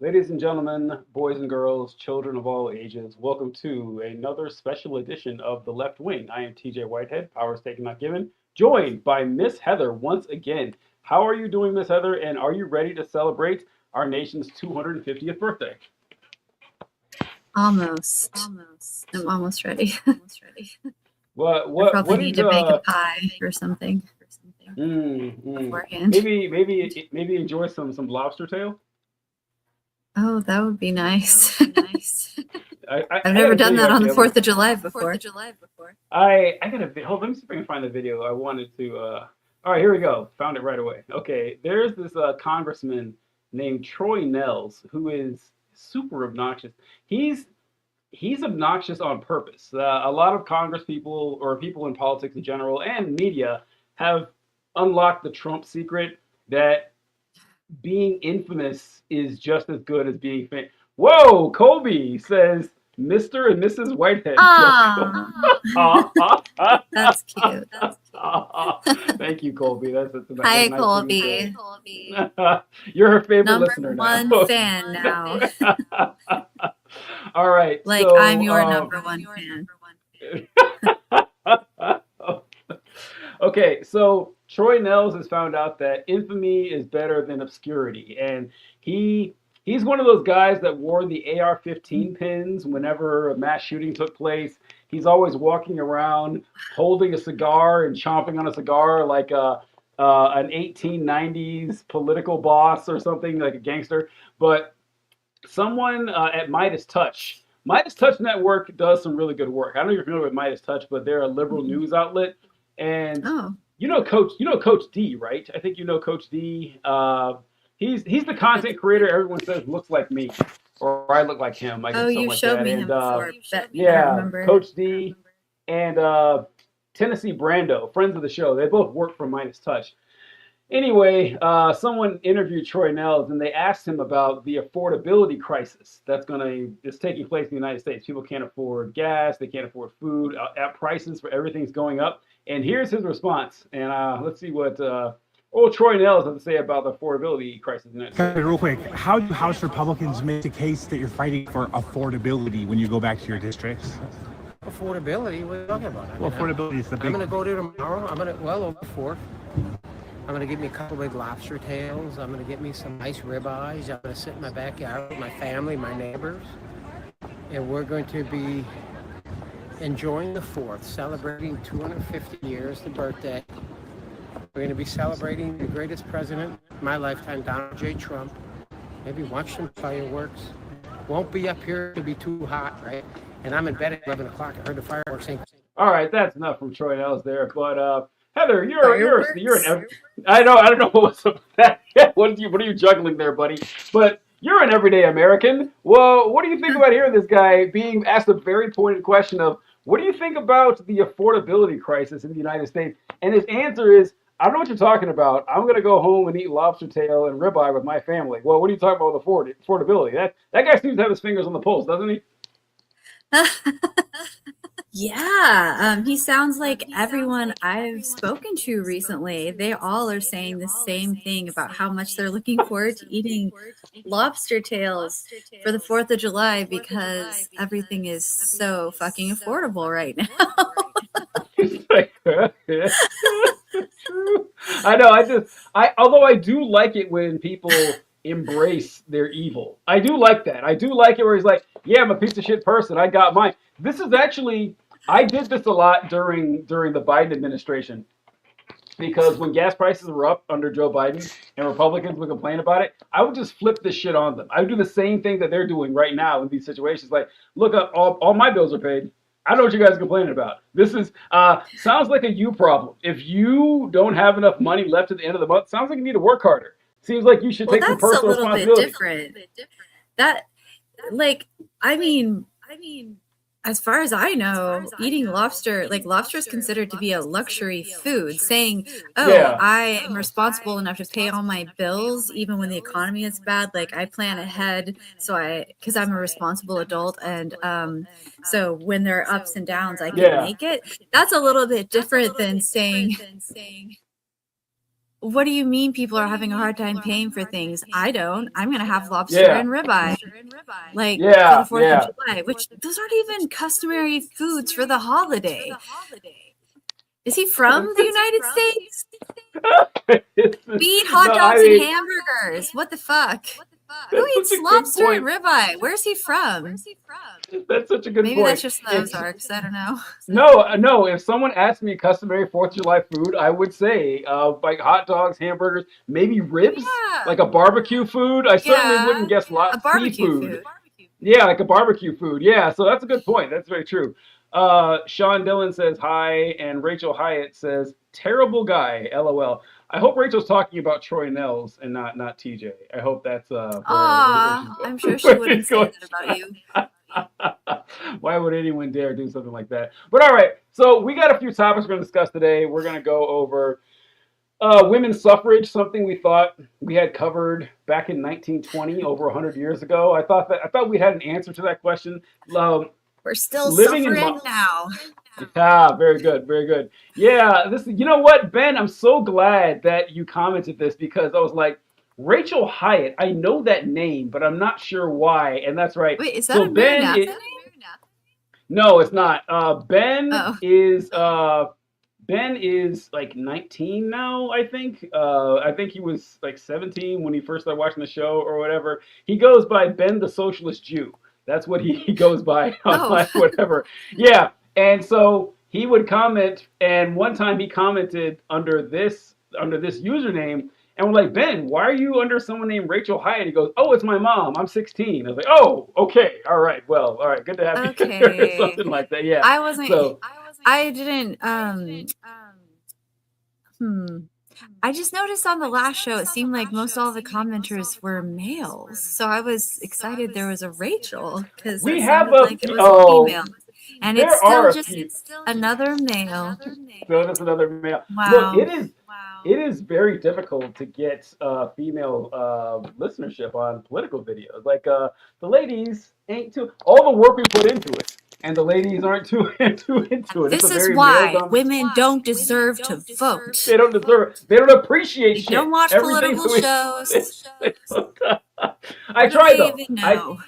Ladies and gentlemen, boys and girls, children of all ages, welcome to another special edition of The Left Wing. I am TJ Whitehead, Powers Taken Not Given, joined by Miss Heather once again. How are you doing, Miss Heather, and are you ready to celebrate our nation's 250th birthday? Almost. I'm almost ready. What I what probably what need is to make a pie or something beforehand. maybe enjoy some lobster tail? Oh, that would be nice. I've I got never a done video that on the actually. 4th of July before. I got a video. Hold, let me see if I can find the video. I wanted to. All right, here we go. Found it right away. Okay, there's this congressman named Troy Nehls who is super obnoxious. He's he's obnoxious on purpose. A lot of Congress people or people in politics in general and media have unlocked the Trump secret that being infamous is just as good as being famous. Whoa, Colby says Mr. and Mrs. Whitehead. That's cute. Thank you, Colby. That's a Hi, nice Colby. You're her favorite Number listener one now. fan now. All right. Like, so, I'm your number one fan. Okay, so Troy Nehls has found out that infamy is better than obscurity, and he's one of those guys that wore the AR-15 pins whenever a mass shooting took place. He's always walking around holding a cigar and chomping on a cigar like an 1890s political boss or something, like a gangster. But someone at Midas Touch. Midas Touch Network does some really good work. I don't know if you're familiar with Midas Touch, but they're a liberal news outlet. And Oh, Coach D, right? I think you know Coach D. He's the content creator everyone says looks like me, or I look like him. I oh, guess something you like showed that. me And him before. I yeah, remember. Coach D and Tennessee Brando, friends of the show. They both work for Midas Touch. Anyway, someone interviewed Troy Nehls and they asked him about the affordability crisis that's taking place in the United States. People can't afford gas, they can't afford food, at prices for everything's going up. And here's his response. And let's see what old Troy Nehls has to say about the affordability crisis in the United States. Real quick, how do House Republicans make the case that you're fighting for affordability when you go back to your districts? Affordability? What are you talking about? Well, affordability is the big. I'm going to go there tomorrow. Over 4th. I'm going to get me a couple big lobster tails. I'm going to get me some nice ribeyes. I'm going to sit in my backyard with my family, my neighbors. And we're going to be enjoying the 4th, celebrating 250 years, the birthday. We're going to be celebrating the greatest president of my lifetime, Donald J. Trump. Maybe watch some fireworks. Won't be up here. It'll be too hot, right? And I'm in bed at 11 o'clock. I heard the fireworks. All right, that's enough from Troy Nehls there. But Heather, you're an I don't know what's up with that. What are you juggling there, buddy? But you're an everyday American. Well, what do you think about hearing this guy being asked a very pointed question of what do you think about the affordability crisis in the United States? And his answer is, I don't know what you're talking about. I'm gonna go home and eat lobster tail and ribeye with my family. Well, what are you talking about with affordability? That guy seems to have his fingers on the pulse, doesn't he? Yeah, he sounds like everyone I've spoken to recently. They all are saying the same thing about how much they're looking forward to eating lobster tails for the 4th of July because everything is so fucking affordable right now. I know. Although I do like it when people embrace their evil. I do like that. I do like it where he's like, "Yeah, I'm a piece of shit person. I got mine." This is actually, I did this a lot during the Biden administration because when gas prices were up under Joe Biden and Republicans would complain about it, I would just flip this shit on them. I would do the same thing that they're doing right now in these situations. Like, look up, all my bills are paid. I know what you guys are complaining about. This is sounds like a you problem. If you don't have enough money left at the end of the month, sounds like you need to work harder. Seems like you should take some personal responsibility. That's a little bit different. That, like, I mean, as far as I know, eating lobster is considered to be a luxury food. Saying, "Oh, Yeah. I am responsible enough to pay all my bills, even when the economy is bad. Like I plan ahead, because I'm a responsible adult, and so when there are ups and downs, I can make it." That's a little bit different than saying, what do you mean people are having a hard time paying for things? I don't. I'm going to have lobster Yeah. and ribeye, like for Yeah, the 4th yeah. of July, which those aren't even customary foods for the holiday. Is he from the United States? We eat hot No, dogs I and mean, hamburgers. What the fuck? Who that's eats such a good lobster and point. ribeye? Where's he from? That's such a good Maybe point. that's just the If- Ozarks. I don't know. no. If someone asked me customary 4th of July food, I would say like hot dogs, hamburgers, maybe ribs, Yeah. like a barbecue food. I certainly Yeah. wouldn't guess A barbecue seafood. food. Yeah, like a barbecue food. Yeah, so that's a good point. That's very true. Sean Dillon says hi, and Rachel Hyatt says terrible guy. LOL. I hope Rachel's talking about Troy Nels and not TJ. I hope that's Aw, I'm sure she where wouldn't she's say going. that about you. Why would anyone dare do something like that? But all right, so we got a few topics we're going to discuss today. We're going to go over women's suffrage, something we thought we had covered back in 1920, over 100 years ago. I thought we had an answer to that question. We're still Living in suffering now. Ah, very good, very good. Yeah, you know what, Ben? I'm so glad that you commented this because I was like, Rachel Hyatt. I know that name, but I'm not sure why. And that's right. Wait, is that So a Ben, Maranatha is, name? no, it's not. Ben Oh. is like 19 now, I think. I think he was like 17 when he first started watching the show or whatever. He goes by Ben the Socialist Jew. That's what he goes by online, whatever. Yeah. And so he would comment, and one time he commented under this username, and we're like, Ben, why are you under someone named Rachel Hyatt? He goes, oh, it's my mom. I'm 16. I was like, oh, okay, all right, well, all right, good to have you here, or something like that. Yeah. I wasn't. So I didn't. I just noticed on the last show, it seemed like most all the commenters were males. So I was excited there was a Rachel because we it have sounded like it was a female. And there it's are still a few. just another male. So that's another male. Wow. Look, it is very difficult to get female listenership on political videos. Like the ladies ain't too. All the work we put into it, and the ladies aren't too into it. This It's a is very why male-dominated- women don't deserve to vote. They don't deserve it. They don't appreciate They shit. don't watch Everything political shows. I What do try they though. even know?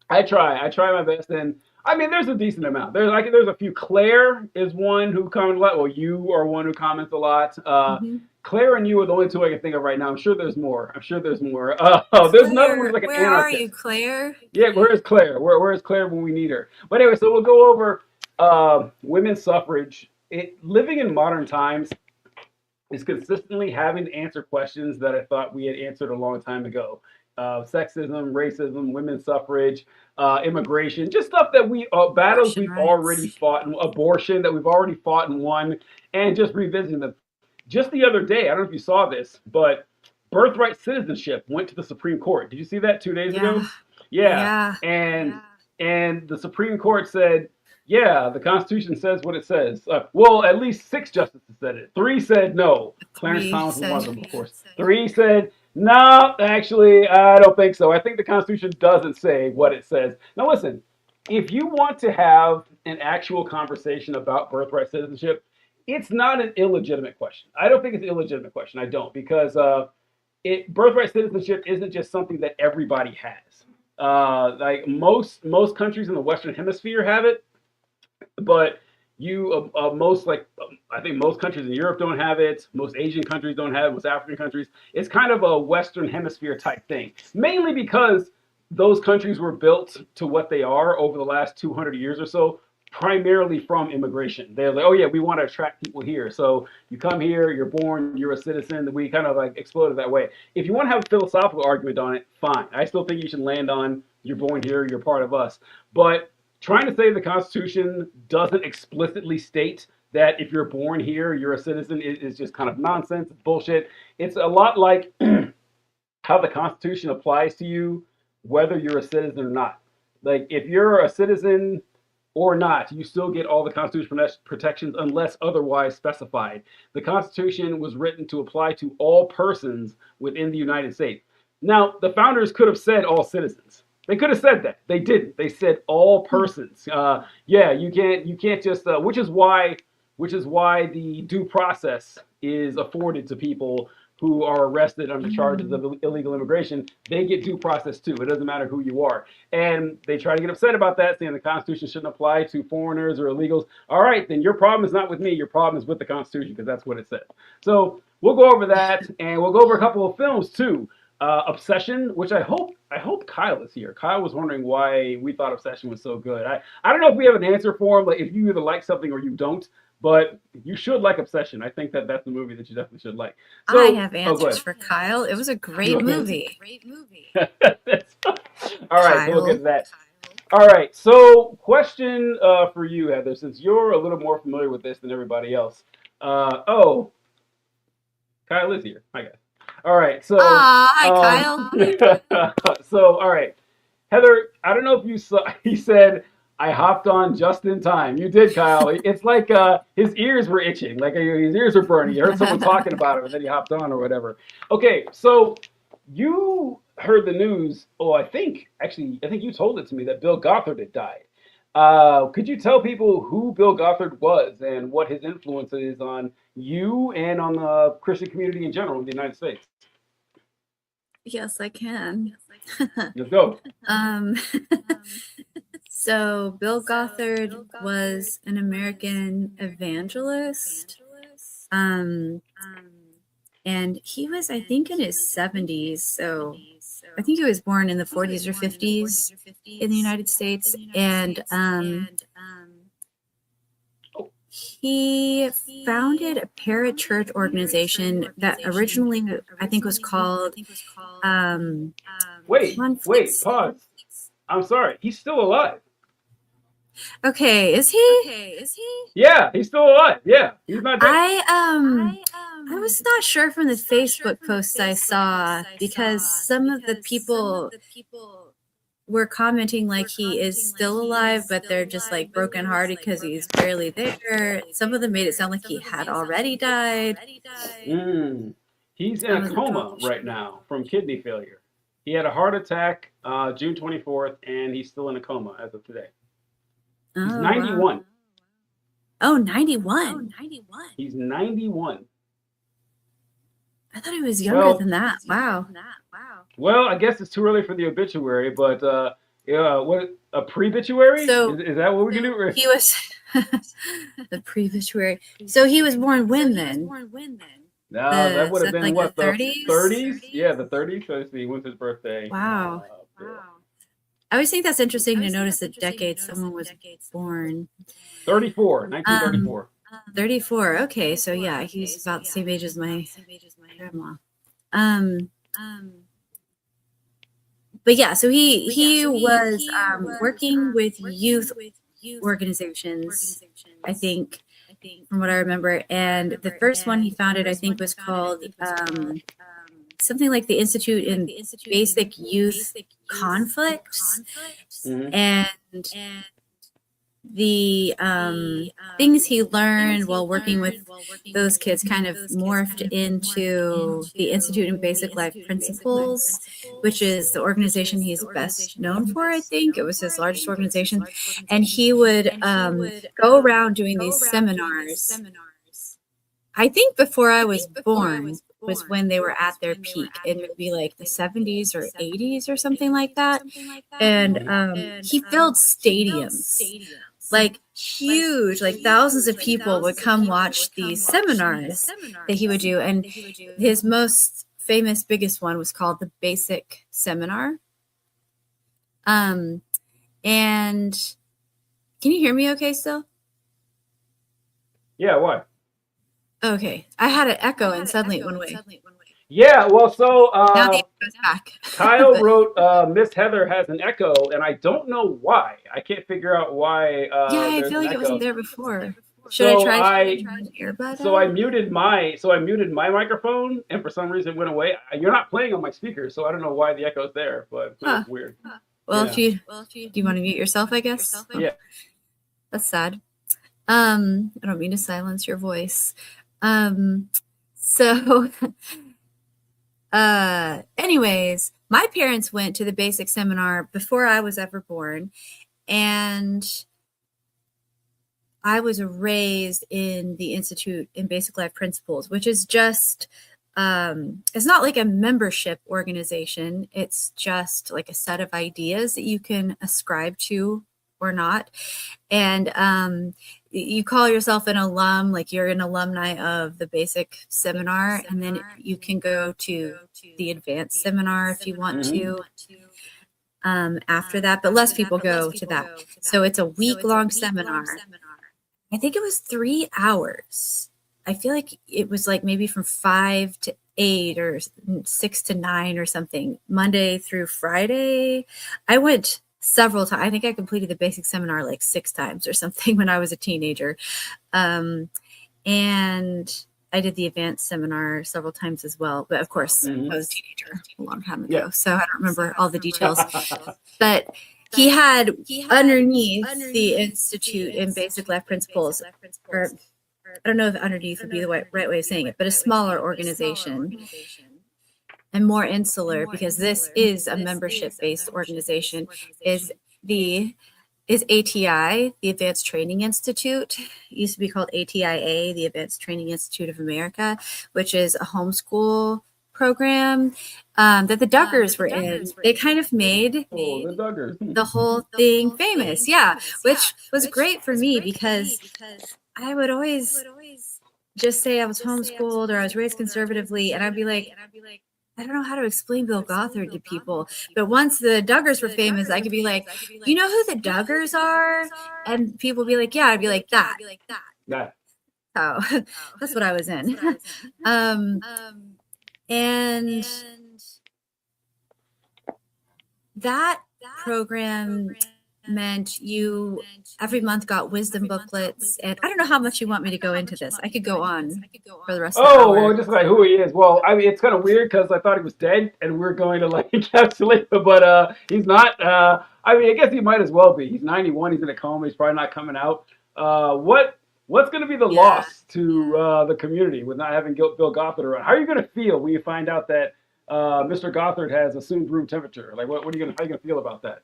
I try my best, and I mean, there's a decent amount. There's a few. Claire is one who comments a lot. Well, you are one who comments a lot. Claire and you are the only two I can think of right now. I'm sure there's more. There's another one who's like an Where are anarchist. you, Claire? Yeah, where is Claire? Where is Claire when we need her? But anyway, so we'll go over women's suffrage. Living in modern times is consistently having to answer questions that I thought we had answered a long time ago. Sexism, racism, women's suffrage, immigration, just stuff that battles Abortion we've rights. already fought, and abortion that we've already fought and won, and just revisiting them. Just the other day, I don't know if you saw this, but birthright citizenship went to the Supreme Court. Did you see that 2 days ago? Yeah. And the Supreme Court said, yeah, the Constitution says what it says. Well, at least 6 justices said it. 3 said no. Clarence Thomas was one of them, of course. 3 said, no, actually, I don't think so. I think the Constitution doesn't say what it says. Now, listen, if you want to have an actual conversation about birthright citizenship, it's not an illegitimate question. I don't think it's an illegitimate question. I don't, because birthright citizenship isn't just something that everybody has. Like most countries in the Western Hemisphere have it, but I think most countries in Europe don't have it. Most Asian countries don't have it. Most African countries. It's kind of a Western Hemisphere type thing, mainly because those countries were built to what they are over the last 200 years or so, primarily from immigration. They're like, oh yeah, we want to attract people here. So you come here, you're born, you're a citizen. We kind of like exploded that way. If you want to have a philosophical argument on it, fine. I still think you should land on you're born here, you're part of us. But trying to say the Constitution doesn't explicitly state that if you're born here, you're a citizen is just kind of nonsense. It's bullshit. It's a lot like how the Constitution applies to you, whether you're a citizen or not. Like if you're a citizen or not, you still get all the Constitutional protections unless otherwise specified. The Constitution was written to apply to all persons within the United States. Now, the founders could have said all citizens. They could have said that. They didn't. They said all persons. Yeah, you can't just. Which is why the due process is afforded to people who are arrested under charges of illegal immigration, they get due process too. It doesn't matter who you are. And they try to get upset about that, saying the Constitution shouldn't apply to foreigners or illegals. All right, then your problem is not with me. Your problem is with the Constitution, because that's what it says. So we'll go over that, and we'll go over a couple of films too. Obsession, which I hope Kyle is here. Kyle was wondering why we thought Obsession was so good. I don't know if we have an answer for him, like if you either like something or you don't. But you should like Obsession. I think that's the movie that you definitely should like. So, I have answers for Kyle. It was a great movie. All right, so we'll get to that. Kyle. All right, so question for you, Heather, since you're a little more familiar with this than everybody else. Kyle is here. Hi, guys. All right, so. Hi, Kyle. So, all right. Heather, I don't know if you saw, he said, I hopped on just in time. You did, Kyle. It's like his ears were itching, like his ears were burning. You heard someone talking about him, and then he hopped on or whatever. Okay, so you heard the news. Oh, I think you told it to me that Bill Gothard had died. Could you tell people who Bill Gothard was and what his influence is on you and on the Christian community in general in the United States? Yes, I can. Let's go. So Bill Gothard was an American evangelist. And he was, I think, in his 70s. So I think he was born in the 40s or 50s in the United States. And he founded a parachurch organization that originally, I think, was called Wait, pause. I'm sorry. He's still alive. Okay, is he? Yeah, he's still alive. Yeah, he's not dead. I was not sure from the Facebook posts I saw, because some of the people were commenting like he is still alive, but they're just like brokenhearted because he's barely there. Some of them made it sound like he had already died. He's in a coma right now from kidney failure. He had a heart attack June 24th, and he's still in a coma as of today. He's 91. Wow. Oh, 91. He's 91. I thought he was younger than that. Wow. Well, I guess it's too early for the obituary, but what, a pre-bituary? So is that what we can do? He was the pre-obituary. So he was born when then? No, that would have been like what, the 30s? 30s? Yeah, the 30s. So let's see, when's his birthday? Wow. I always think that's interesting to notice the decade someone was born. 1934. 34. Okay, so yeah, he's about the same age as my grandma. But yeah, so he was working with youth organizations, I think, from what I remember. And the first one he founded, I think, was called something like the Institute in Basic Youth Conflicts. And the things he learned while working with those kids kind of morphed into the Institute in Basic Life Principles, which is the organization he's best known for. I think it was his largest organization, and he would go around doing these seminars. I think before I was born was when they were at their peak. It would be like the 70s or 80s or something like that. And he filled stadiums, like huge, like thousands of people would come watch these seminars that he would do. And his most famous, biggest one was called the Basic Seminar. And can you hear me okay still? Yeah, why? Okay, I had an echo and suddenly it went away. Yeah, well, so Now the echo's back. Kyle wrote, Miss Heather has an echo, and I don't know why. I can't figure out why. Yeah, I feel like it wasn't there before. Should I try an earbud? So I muted my microphone, and for some reason it went away. You're not playing on my speaker, so I don't know why the echo's there, but it's weird. Well, do you want to mute yourself, I guess? Yeah. That's sad. I don't mean to silence your voice. Anyways, my parents went to the Basic Seminar before I was ever born, and I was raised in the Institute in Basic Life Principles, which is just it's not like a membership organization. It's just like a set of ideas that you can ascribe to or not. And you call yourself an alum, like you're an alumni of the basic seminar, and then you can go to the advanced seminar if you want to after that, but less people go to that. So it's a week-long seminar. I think it was 3 hours. I feel like it was like maybe from 5 to 8 or 6 to 9 or something, Monday through Friday. I went several times. I think I completed the basic seminar like 6 times or something when I was a teenager. And I did the advanced seminar several times as well. But of course, I was a teenager a long time ago. Yeah. So I don't remember all the details. But he had underneath the Institute in Basic Life Principles, or I don't know if underneath would be the right way of saying it, but a smaller organization and more insular, because this is a membership-based organization, is ATI, the Advanced Training Institute. It used to be called ATIA, the Advanced Training Institute of America, which is a homeschool program that the Duggars were in. They kind of made the Duggars. the whole thing famous, yeah, which was great for me because I would always just say I was homeschooled or I was raised conservatively, and I'd be like, I don't know how to explain Bill Gothard to people. But once the Duggars were famous, I could be like, you know who the Duggars are? And people would be like, yeah. I'd be like, that. Yeah. So that's what I was in. And that program meant you every month got wisdom booklets, and I don't know how much you want me to go into this. I could go on for the rest of the hour. Well, just like who he is. Well, I mean, it's kind of weird because I thought he was dead, and we're going to like encapsulate him, but he's not. I mean, I guess he might as well be. He's 91. He's in a coma. He's probably not coming out. What's going to be the loss to the community with not having Bill Gothard around? How are you going to feel when you find out that Mr. Gothard has assumed room temperature? Like, how are you going to feel about that?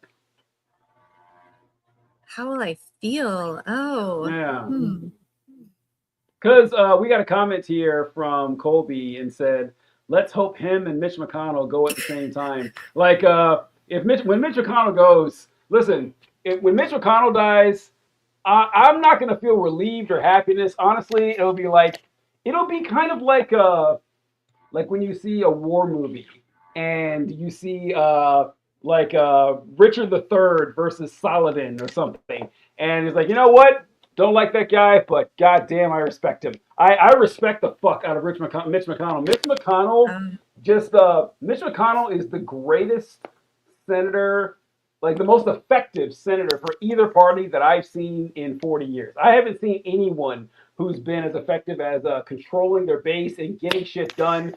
How will I feel? Oh, yeah. Because we got a comment here from Colby and said, let's hope him and Mitch McConnell go at the same time. Like, when Mitch McConnell goes, listen, when Mitch McConnell dies, I'm not going to feel relieved or happiness. Honestly, it'll be kind of like when you see a war movie and you see Richard III versus Saladin or something. And it's like, you know what? Don't like that guy, but goddamn, I respect him. I respect the fuck out of Mitch McConnell. Mitch McConnell is the greatest senator, like the most effective senator for either party that I've seen in 40 years. I haven't seen anyone who's been as effective as controlling their base and getting shit done.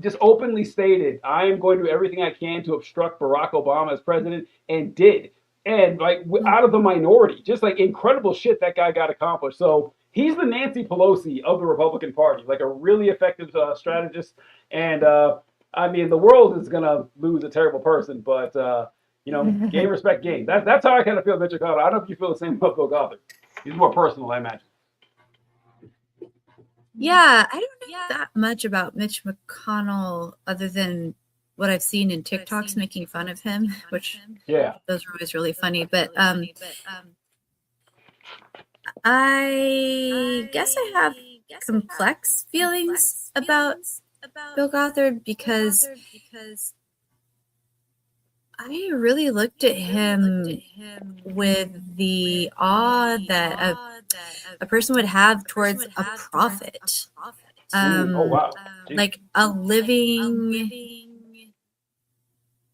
Just openly stated, I am going to do everything I can to obstruct Barack Obama as president, and did. And like out of the minority, just like incredible shit that guy got accomplished. So he's the Nancy Pelosi of the Republican Party, like a really effective strategist. And I mean, the world is gonna lose a terrible person, but game respect game. That's how I kind of feel about Mitch McConnell. I don't know if you feel the same about Bill Gothard. He's more personal, I imagine. Yeah, I don't know that much about Mitch McConnell other than what I've seen in TikToks making fun of him, which those are always really funny. But I guess I have complex feelings about Bill Gothard because I really looked at him with the awe that a person would have towards a prophet. Like a living,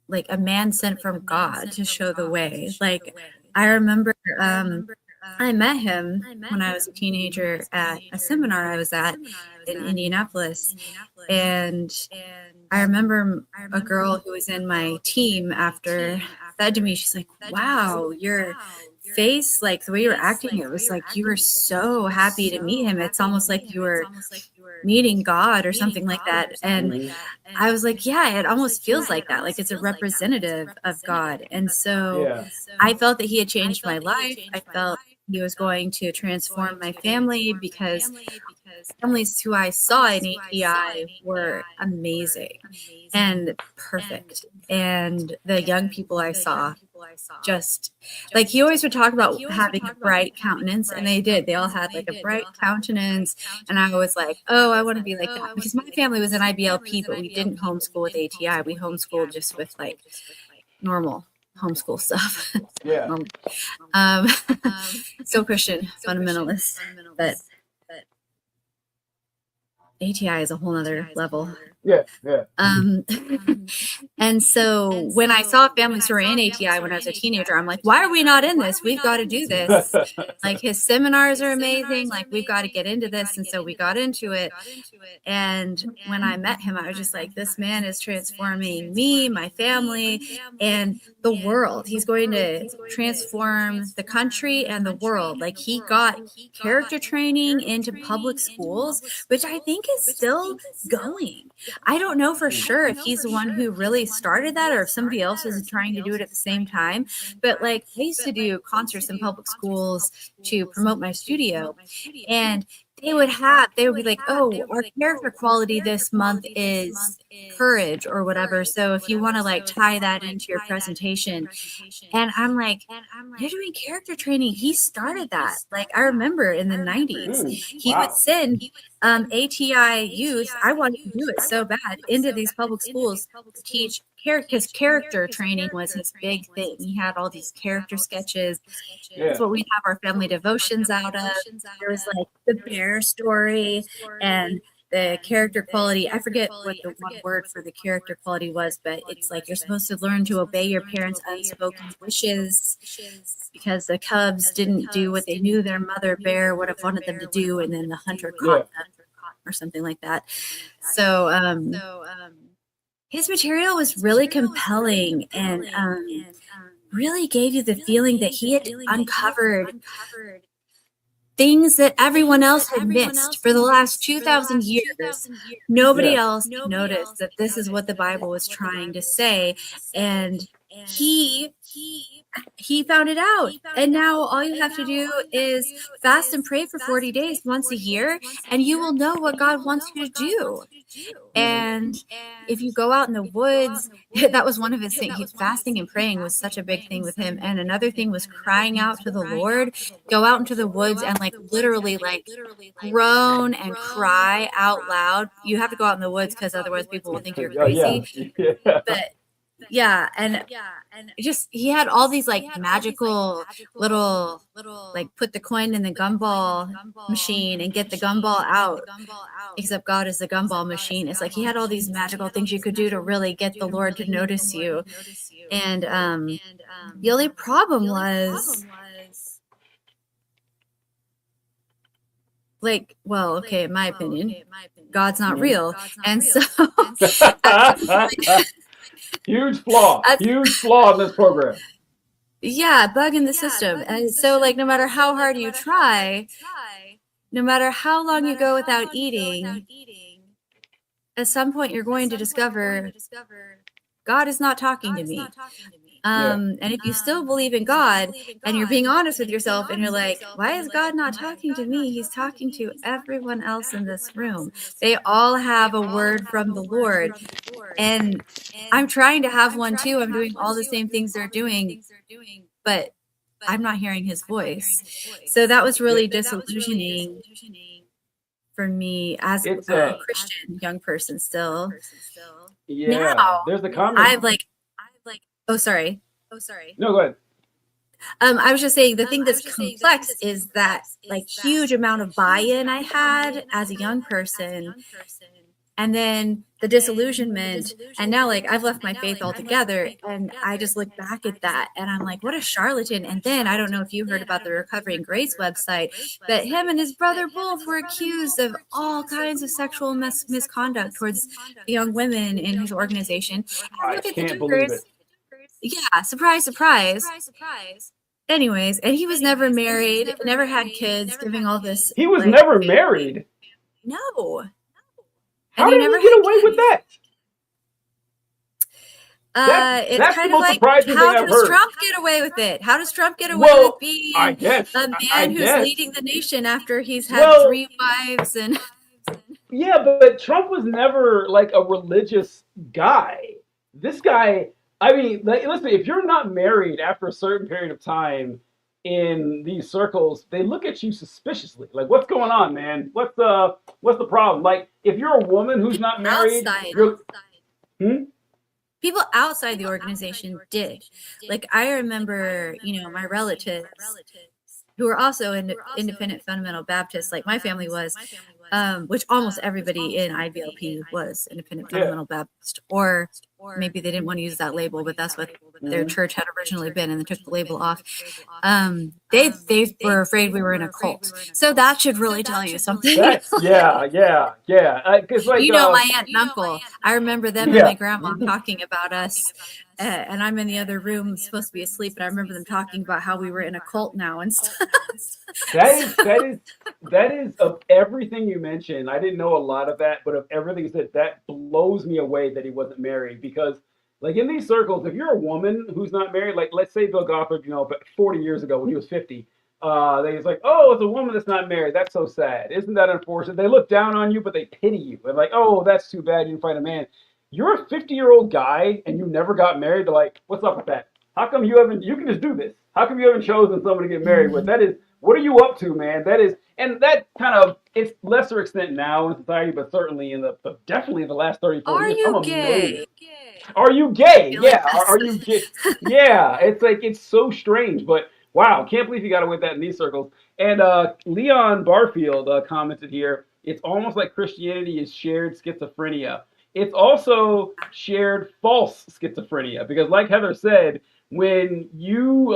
like a man sent from God to show the way. Like I remember I met him when I was a teenager at a seminar I was at in Indianapolis. And I remember a girl who was in my team after said to me, she's like, wow, your face, like the way you were acting, it was like you were so happy to meet him. It's almost like you were meeting God or something like that. And I was like, yeah, it almost feels like that. Like it's a representative of God. And so I felt that he had changed my life. I felt he was going to transform my family because families who I saw in ATI were amazing and perfect. And the young people I saw just like he always would talk about having a bright countenance, and they did. They all had like a bright countenance, and I was like, oh, I want to be like that, because my family was in IBLP, but we didn't homeschool with ATI. We homeschooled just with like normal homeschool stuff. Yeah. um, so Christian fundamentalist, but ATI is a whole nother level. Yeah. And so when I saw families who were in ATI when I was a teenager, I'm like, why are we not in this? We've got to do this. Like his seminars are amazing. Like we've got to get into this. And so we got into it. And when I met him, I was just like, this man is transforming me, my family, and the world. He's going to transform the country and the world. Like he got character training into public schools, which I think is still going. I don't know for sure if he's the one who really started that or if somebody else is trying to do it at the same time. But like I used to do concerts in public schools to promote my studio, and they would be like, oh, our character quality this month is courage or whatever. So if you want to like tie that into your presentation, and I'm like, you're doing character training. He started that. Like I remember in the 90s, he would send ATI youth, I wanted to do it so bad, into these public schools to teach his character training was his big thing. He had all these character sketches. That's what we'd have our family devotions out of. There was like the bear story and the character quality. I forget what the one word for the character quality was, but it's like you're supposed to learn to obey your parents' unspoken wishes because the cubs didn't do what they knew their mother bear would have wanted them to do, and then the hunter caught them or something like that. So his material was really compelling and really gave you the feeling that he had uncovered things that everyone else had missed for the last 2,000 years. Nobody else noticed that this is what the Bible was trying to say. And he found it out. And now all you have to do is fast and pray for 40 days once a year, and you will know what God wants you to do. And if you go out in the woods, that was one of his things. Fasting and praying was such a big thing with him. And another thing was crying out to the Lord. Go out into the woods and like literally like groan and cry out loud. You have to go out in the woods because otherwise people will think you're crazy. But yeah, and just he had all these like magical little like put the coin in the gumball machine and get the gumball out, except God is the gumball machine. It's like he had all these magical things you could do to really get the Lord to notice you. And the only problem was like, well, okay, in my opinion, God's not real. And so huge flaw in this program. Yeah, bug in the system. And so like no matter how hard you try, no matter how long you go without eating, at some point you're going to discover God is not talking to me. And if you still believe in God and you're being honest with yourself and you're like, why is God not talking to me? He's talking to everyone else in this room. They all have a word from the Lord. And I'm trying to have one too. I'm doing all the same things they're doing, but I'm not hearing his voice. So that was really disillusioning for me as a Christian young person still. Yeah. Now, there's the comment. I've like, oh, sorry. No, go ahead. I was just saying the thing that's complex is that like huge amount of buy-in I had as a young person, and then the disillusionment, and now like I've left my faith altogether, and I just look back at that and I'm like, what a charlatan. And then I don't know if you heard about the Recovering Grace website, but him and his brother both were accused of all kinds of sexual misconduct towards the young women in his organization. I can't believe it. Yeah, surprise. Anyways, and he was never married, never had kids, giving all this. He was never married? No. How did he get away with that? It's That's the kind of most like, surprising how thing I've does heard. Trump get away with it? How does Trump get away Well, with being I guess. a I man who's guess. leading the nation after he's had Well, 3 wives and yeah, but Trump was never like a religious guy. This guy, I mean, like, listen, if you're not married after a certain period of time in these circles, they look at you suspiciously. Like, what's going on, man? What's the problem? Like, if you're a woman who's not married, outside. you're hmm? People outside the organization did. Like, I remember, my relatives who were also independent fundamental Baptists, like my family was, which almost everybody in IBLP was independent Yeah. fundamental Baptist, or maybe they didn't want to use that label, but that's what their church had originally been, and they took the label off. They were afraid we were in a cult, so that should really tell you something. Yeah. Because like My aunt and uncle, I remember them and Yeah. my grandma talking about us, and I'm in the other room supposed to be asleep, and I remember them talking about how we were in a cult now and stuff. that is of everything you mentioned. I didn't know a lot of that, but of everything you said, that blows me away that he wasn't married. Because like in these circles, if you're a woman who's not married, like let's say Bill Gothard, but 40 years ago when he was 50, they was like, oh, it's a woman that's not married. That's so sad. Isn't that unfortunate? They look down on you, but they pity you. They're like, oh, that's too bad you didn't find a man. You're a 50-year-old guy and you never got married. They're like, what's up with that? How come you can just do this? How come you haven't chosen someone to get married with? That is, what are you up to, man? That is, and that kind of, it's lesser extent now in society, but certainly definitely in the last 30, 40 Are years. you I'm gay? amazed. Are you gay? feel like Yeah. that's- Are you gay? Yeah. It's like, it's so strange, but wow, can't believe you got away with that in these circles. And Leon Barfield commented here, it's almost like Christianity is shared schizophrenia. It's also shared false schizophrenia because, like Heather said, when you,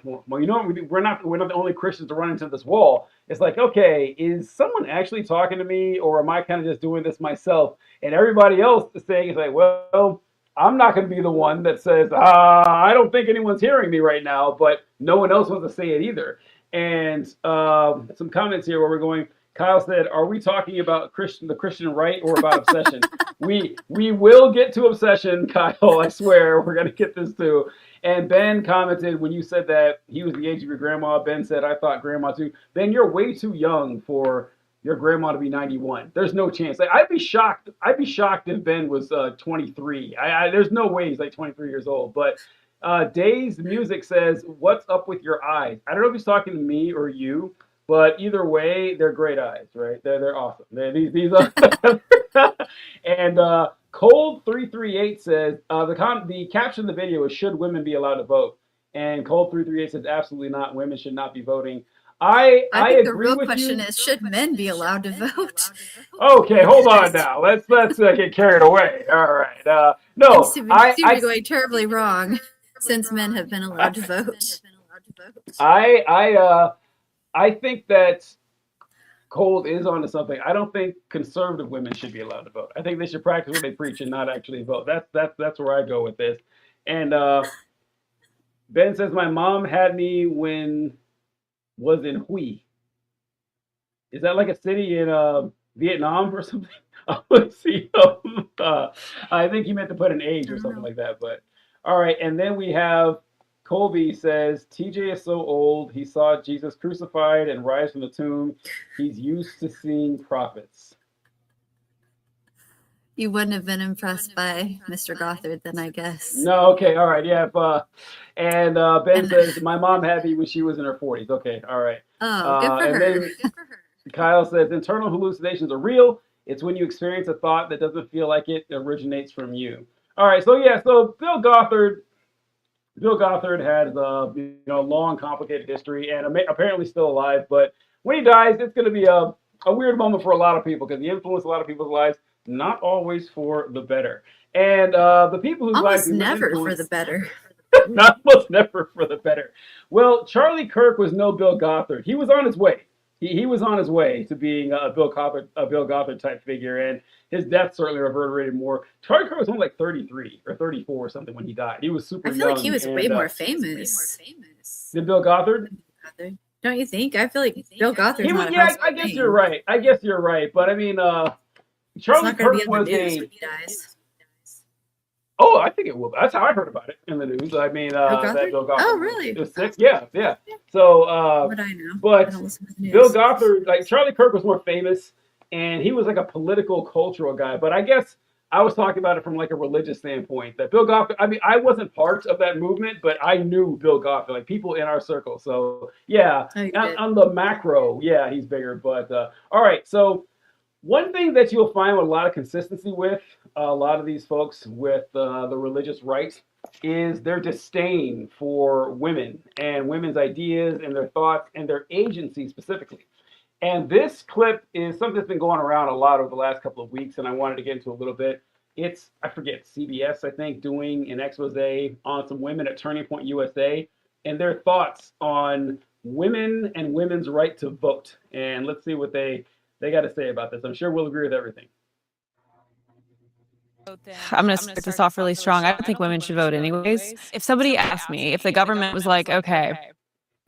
we're not the only Christians to run into this wall. It's like, okay, is someone actually talking to me, or am I kind of just doing this myself? And everybody else is saying, it's like, well, I'm not going to be the one that says, I don't think anyone's hearing me right now, but no one else wants to say it either. And some comments here where we're going. Kyle said, "Are we talking about the Christian right or about obsession?" we will get to obsession, Kyle. I swear we're gonna get this too. And Ben commented when you said that he was the age of your grandma. Ben said, "I thought grandma too." Ben, you're way too young for your grandma to be 91. There's no chance. Like, I'd be shocked. If Ben was 23. There's no way he's like 23 years old. But Days Music says, "What's up with your eyes?" I don't know if he's talking to me or you. But either way, they're great eyes, right? They're awesome. These are and Cold338 says the caption of the video is "Should women be allowed to vote?" And Cold338 says absolutely not. Women should not be voting. I think the agree real with question you. is, should men be allowed to vote? Okay, hold on now. Let's get carried away. All right. No, Seems to be going terribly wrong since men have been allowed to vote. I think that Cold is onto something. I don't think conservative women should be allowed to vote. I think they should practice what they preach and not actually vote. That's where I go with this. And Ben says, my mom had me when was in Hue. Is that like a city in Vietnam or something? Let's see. I think he meant to put an age or something like that. But all right. And then we have Colby says, TJ is so old. He saw Jesus crucified and rise from the tomb. He's used to seeing prophets. You wouldn't have been impressed by Mr. Gothard then, I guess. No, okay, all right, yeah. And Ben says, my mom had me when she was in her 40s. Okay, all right. Oh, good for her. Then Kyle says, internal hallucinations are real. It's when you experience a thought that doesn't feel like it originates from you. All right, so yeah, so Bill Gothard has a long, complicated history, and apparently still alive. But when he dies, it's going to be a weird moment for a lot of people because he influenced a lot of people's lives, not always for the better. And the people whose lives almost never for the better. Not almost never for the better. Well, Charlie Kirk was no Bill Gothard. He was on his way. He was on his way to being a Bill Gothard type figure, and his death certainly reverberated more. Charlie Kirk was only like 33 or 34 or something when he died. He was super young. I feel like he was way more famous than Bill Gothard. Don't you think? I feel like Bill Gothard. I guess you're right. But I mean, Charlie Kirk was a. Oh, think it will. That's how I heard about it in the news. I mean, Bill that Gothard? Bill Gothard Oh, really? is sick. Yeah, yeah. So, What I know. I but don't listen to the Bill news. Gothard, like Charlie Kirk was more famous, and he was like a political, cultural guy. But I guess I was talking about it from like a religious standpoint. That Bill Gothard, I mean, I wasn't part of that movement, but I knew Bill Gothard, like people in our circle. So yeah, Oh, you on, did. on the macro, yeah, he's bigger. But all right, so one thing that you'll find with a lot of consistency with a lot of these folks with the religious right is their disdain for women and women's ideas and their thoughts and their agency specifically. And this clip is something that's been going around a lot over the last couple of weeks, and I wanted to get into a little bit. It's, I forget, CBS, I think, doing an expose on some women at Turning Point USA and their thoughts on women and women's right to vote. And let's see what they got to say about this. I'm sure we'll agree with everything. I'm going to start this off really strong. I don't think women should vote anyways. If somebody asked me, if the government was like, okay,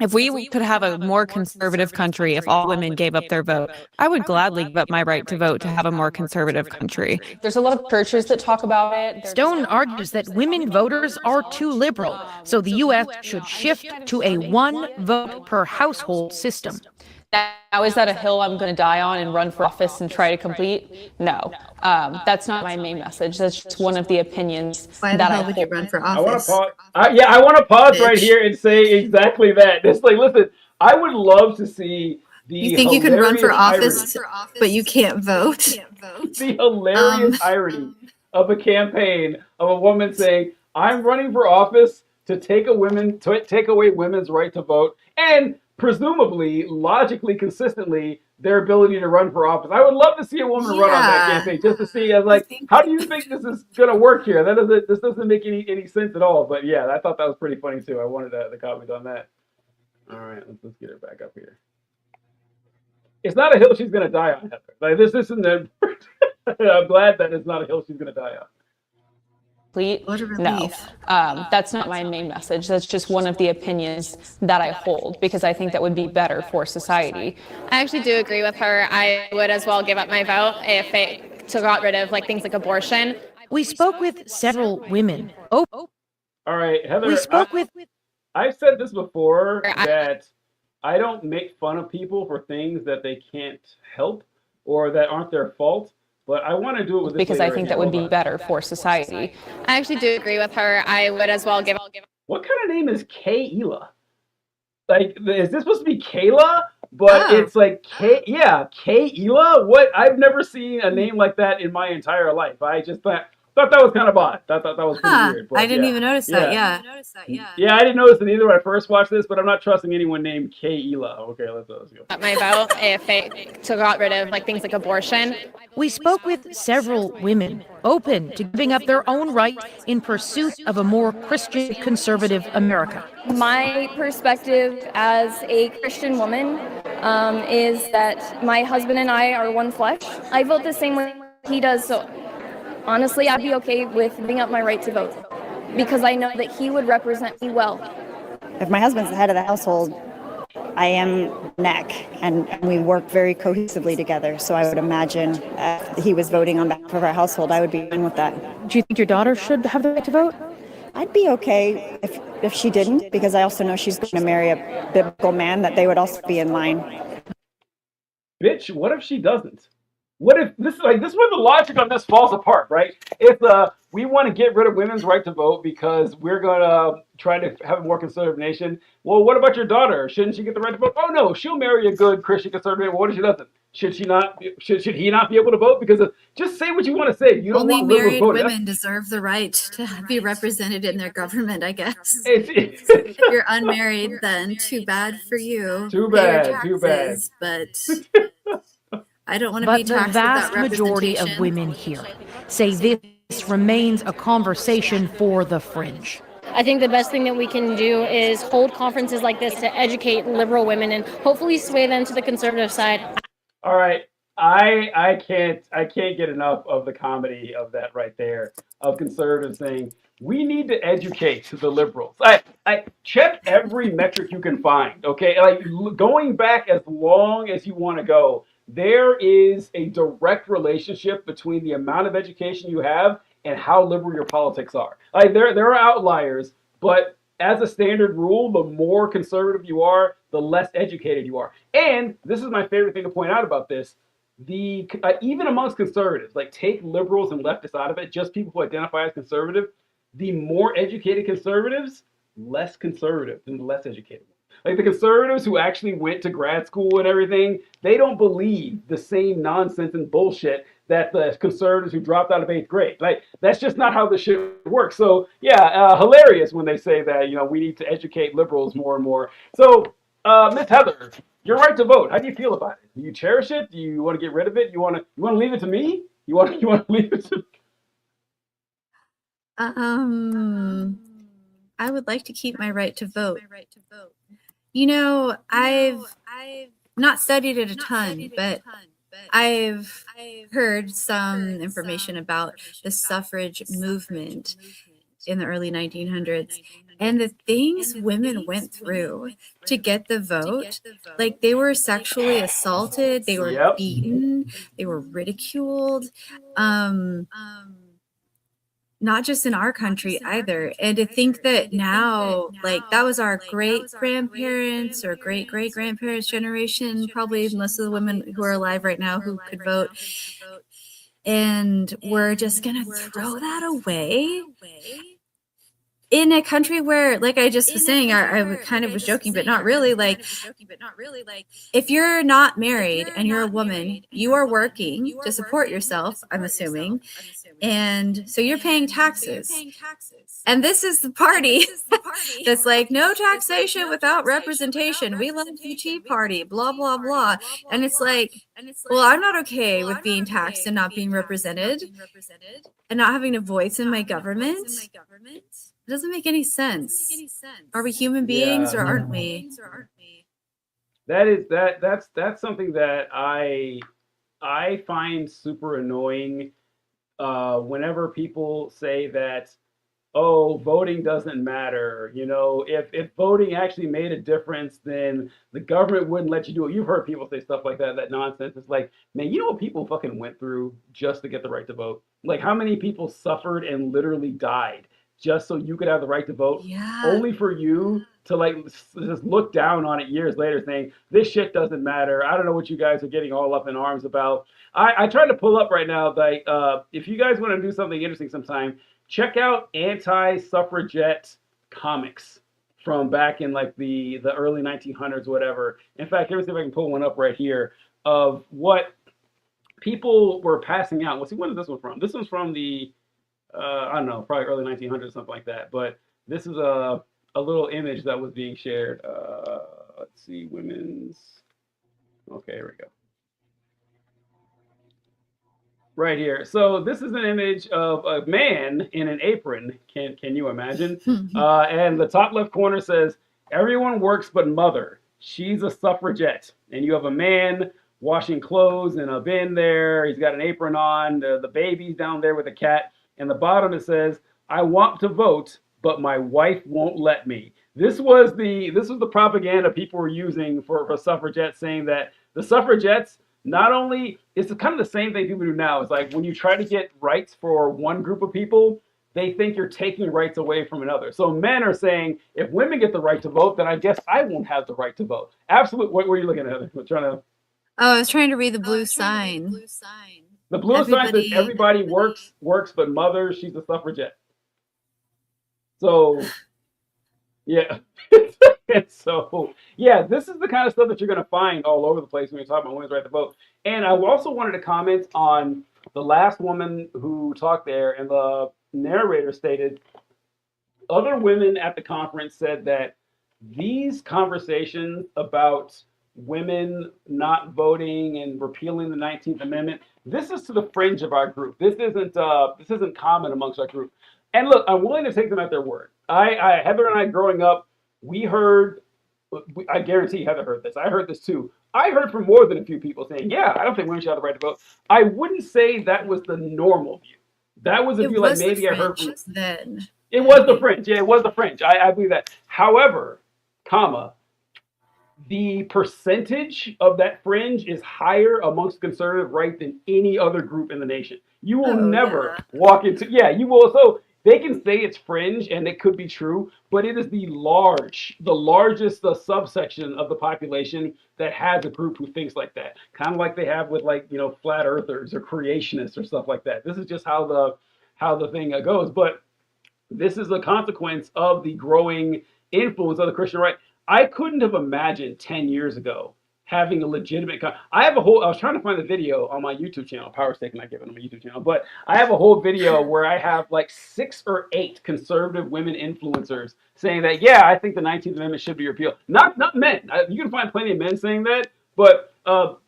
if we could have a more conservative country, if all women gave up their vote, I would gladly give up my right to vote to have a more conservative country. There's a lot of churches that talk about it. Stone argues that women voters are too liberal, so the U.S. should shift to a one vote per household system. Now, is that a hill I'm going to die on and run for office and try to complete? No, that's not my main message. That's just one of the opinions Why the that hell I would you hold. run for I want office? to pause. I want to pause right Bitch. here and say exactly that. It's like, listen, I would love to see the You think you can run for hilarious office, but you can't vote? the hilarious irony of a campaign of a woman saying, "I'm running for office to take away women's right to vote," and presumably, logically, consistently, their ability to run for office. I would love to see a woman run on that Yeah. campaign just to see. I was like, how do you think this is gonna work here? This doesn't make any sense at all. But yeah, I thought that was pretty funny too. I wanted the comment on that. All right, let's get her back up here. It's not a hill she's gonna die on, Heather. Like this isn't a. I'm glad that it's not a hill she's gonna die on. What a No, relief. that's not my main message. That's just one of the opinions that I hold because I think that would be better for society. I actually do agree with her. I would as well give up my vote if it got rid of like things like abortion. We spoke with several women. All right, Heather. We spoke with I've said this before that I don't make fun of people for things that they can't help or that aren't their fault. But I want to do it with this Because I lady think right that here. would be better for society. I actually do agree with her. I would as well give. What kind of name is Kayla? Like, is this supposed to be Kayla? But Oh. it's like Kayla. What? I've never seen a name like that in my entire life. I just thought that was kind of odd. Thought that was pretty Huh. weird. But I didn't yeah. even notice that. Yeah. Yeah. Yeah, I didn't notice it either when I first watched this, but I'm not trusting anyone named Kayla. Okay, let's go. Up my vote if it got rid of like things like abortion. we spoke with several women open to giving up their own rights in pursuit of a more Christian conservative America. My perspective as a Christian woman is that my husband and I are one flesh. I vote the same way he does, so honestly, I'd be okay with giving up my right to vote because I know that he would represent me well. If my husband's the head of the household, I am neck, and we work very cohesively together. So I would imagine if he was voting on behalf of our household, I would be in with that. Do you think your daughter should have the right to vote? I'd be okay if she didn't, because I also know she's going to marry a biblical man, that they would also be in line. Bitch, what if she doesn't? What if this is where the logic on this falls apart, right? If we want to get rid of women's right to vote because we're gonna try to have a more conservative nation. Well, what about your daughter? Shouldn't she get the right to vote? Oh no, she'll marry a good Christian conservative. Well, what if she doesn't? Should she not? Should he not be able to vote? Because just say what you want to say. You don't Only want liberals married voting. women deserve the right to be represented in their government, I guess. It's If you're unmarried, then too bad for you. Too Pay your bad, too bad. taxes, But I don't want to be But the taxed vast without majority of representation. women here say this remains a conversation for the fringe. I think the best thing that we can do is hold conferences like this to educate liberal women and hopefully sway them to the conservative side. All right. I can't get enough of the comedy of that right there, of conservatives saying we need to educate the liberals. I check every metric you can find. Okay, like going back as long as you want to go, there is a direct relationship between the amount of education you have and how liberal your politics are. Like there are outliers, but as a standard rule, the more conservative you are, the less educated you are. And this is my favorite thing to point out about this. The even amongst conservatives, like take liberals and leftists out of it, just people who identify as conservative, the more educated conservatives, less conservative than the less educated ones. Like the conservatives who actually went to grad school and everything, they don't believe the same nonsense and bullshit that the conservatives who dropped out of 8th grade. Like that's just not how this shit works. So yeah, hilarious when they say that, you know, we need to educate liberals more and more. So Miss Heather, your right to vote, how do you feel about it? Do you cherish it? Do you want to get rid of it? You want to leave it to me? You want to leave it to I would like to keep my right to vote. You know, I've not studied it a ton, but I've heard some information about the suffrage movement in the early 1900s and the things women went through to get the vote. Like they were sexually assaulted, they were beaten, they were ridiculed. Not just in our country either. And to think that now, like that was our great grandparents or great great grandparents generation, probably most of the women who are alive right now who could vote. And we're just gonna throw that away in a country where, like I just was saying, I kind of was joking, but not really. Like, if you're not married and you're a woman, you are working to support yourself, I'm assuming. And so you're paying taxes. And this is the party that's like, no taxation without representation. We love the Tea Party, blah, blah, blah. And it's like, well, I'm not okay with being taxed and not being represented and not having a voice in my government. It doesn't make any sense. Are we human beings or aren't we? That's something that I find super annoying whenever people say that, oh, voting doesn't matter. You know, if voting actually made a difference, then the government wouldn't let you do it. You've heard people say stuff like that, that nonsense. It's like, man, you know what people fucking went through just to get the right to vote? Like how many people suffered and literally died just so you could have the right to vote, only for you to like just look down on it years later saying, this shit doesn't matter. I don't know what you guys are getting all up in arms about. I tried to pull up right now, like, if you guys want to do something interesting sometime, check out anti-suffragette comics from back in like the early 1900s, whatever. In fact, let me see if I can pull one up right here of what people were passing out. Let's see, when is this one from? This one's from the I don't know, probably early 1900s, something like that. But this is a little image that was being shared. Let's see, women's. Okay, here we go. Right here. So this is an image of a man in an apron. Can you imagine? And the top left corner says, "Everyone works but mother. She's a suffragette." And you have a man washing clothes in a bin there. He's got an apron on. The baby's down there with a cat. And the bottom it says, "I want to vote, but my wife won't let me." This was the propaganda people were using for suffragettes, saying that the suffragettes, not only, it's kind of the same thing people do now. It's like when you try to get rights for one group of people, they think you're taking rights away from another. So men are saying, if women get the right to vote, then I guess I won't have the right to vote. Absolutely. What were you looking at? I'm trying to. Oh, I was trying to read the blue sign. The blue sign says everybody works but mother, she's a suffragette. So, yeah. And so, yeah, this is the kind of stuff that you're going to find all over the place when you're talking about women's right to vote. And I also wanted to comment on the last woman who talked there, and the narrator stated, other women at the conference said that these conversations about women not voting and repealing the 19th Amendment, this is to the fringe of our group. This isn't common amongst our group. And look, I'm willing to take them at their word. Heather and I growing up, we heard, I guarantee Heather heard this. I heard this too. I heard from more than a few people saying, yeah, I don't think women should have the right to vote. I wouldn't say that was the normal view. That was a view like maybe I heard from. Then. It was the fringe. Yeah, it was the fringe. I believe that. However, the percentage of that fringe is higher amongst conservative right than any other group in the nation. You will Oh, never yeah. walk into, yeah, you will. So they can say it's fringe and it could be true, but it is the largest subsection of the population that has a group who thinks like that. Kind of like they have with like, flat earthers or creationists or stuff like that. This is just how the thing goes. But this is a consequence of the growing influence of the Christian right. I couldn't have imagined 10 years ago having a legitimate. I was trying to find the video on my YouTube channel. Power's taking not giving on my YouTube channel, but I have a whole video where I have like 6 or 8 conservative women influencers saying that, yeah, I think the 19th Amendment should be repealed. Not men. You can find plenty of men saying that, but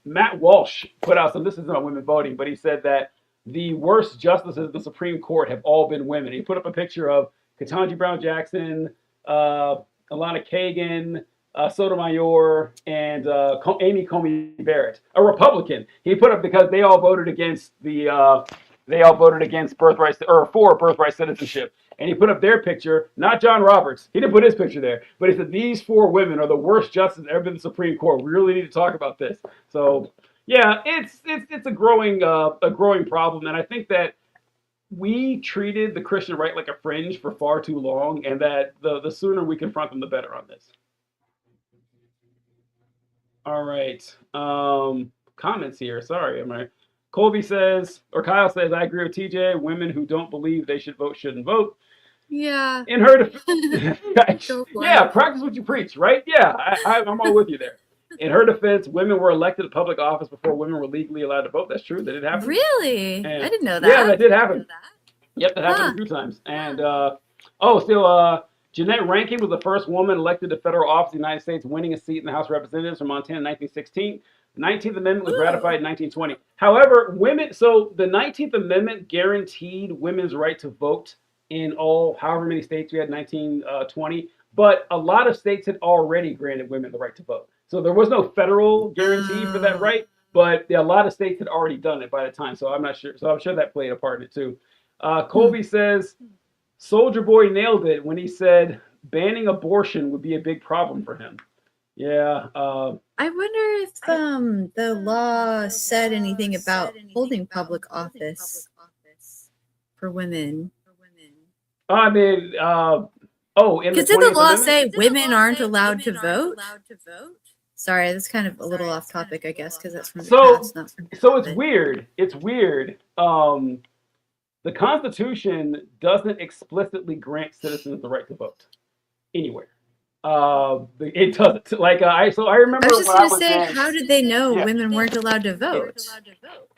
Matt Walsh put out some. This isn't on women voting, but he said that the worst justices of the Supreme Court have all been women. He put up a picture of Ketanji Brown Jackson, Alana Kagan, Sotomayor, and Amy Coney Barrett, a Republican. He put up because they all voted against birthright or for birthright citizenship. And he put up their picture, not John Roberts. He didn't put his picture there, but he said these 4 women are the worst justices ever been in the Supreme Court. We really need to talk about this. So yeah, it's a growing problem, and I think that we treated the Christian right like a fringe for far too long, and that the sooner we confront them, the better on this. All right, comments here. Sorry, am I? Colby says, or Kyle says, I agree with TJ. Women who don't believe they should vote shouldn't vote. Yeah. In her defense, Go for yeah, it. practice what you preach, right? Yeah, I'm all with you there. In her defense, women were elected to public office before women were legally allowed to vote. That's true. That did happen. Really? And, I didn't know that. Yeah, that did happen. Yep, that happened Huh. a few times. And Jeanette Rankin was the first woman elected to federal office in the United States, winning a seat in the House of Representatives from Montana in 1916. The 19th Amendment was ratified in 1920. However, the 19th Amendment guaranteed women's right to vote in however many states we had in 1920, but a lot of states had already granted women the right to vote. So there was no federal guarantee for that right, but a lot of states had already done it by the time. So I'm not sure. So I'm sure that played a part in it too. Colby says, Soldier Boy nailed it when he said banning abortion would be a big problem for him. Yeah. I wonder if the law said anything about holding public office for women. I mean, in the Because did the 20th law Amendment? say women aren't allowed to vote? Sorry, that's kind of a little off topic, I guess, because that's from the past, not from So it's present. weird. It's weird. The Constitution doesn't explicitly grant citizens the right to vote anywhere. It doesn't. Like I remember I was just when going to I say, was in, how did they know Yeah. women weren't allowed to vote?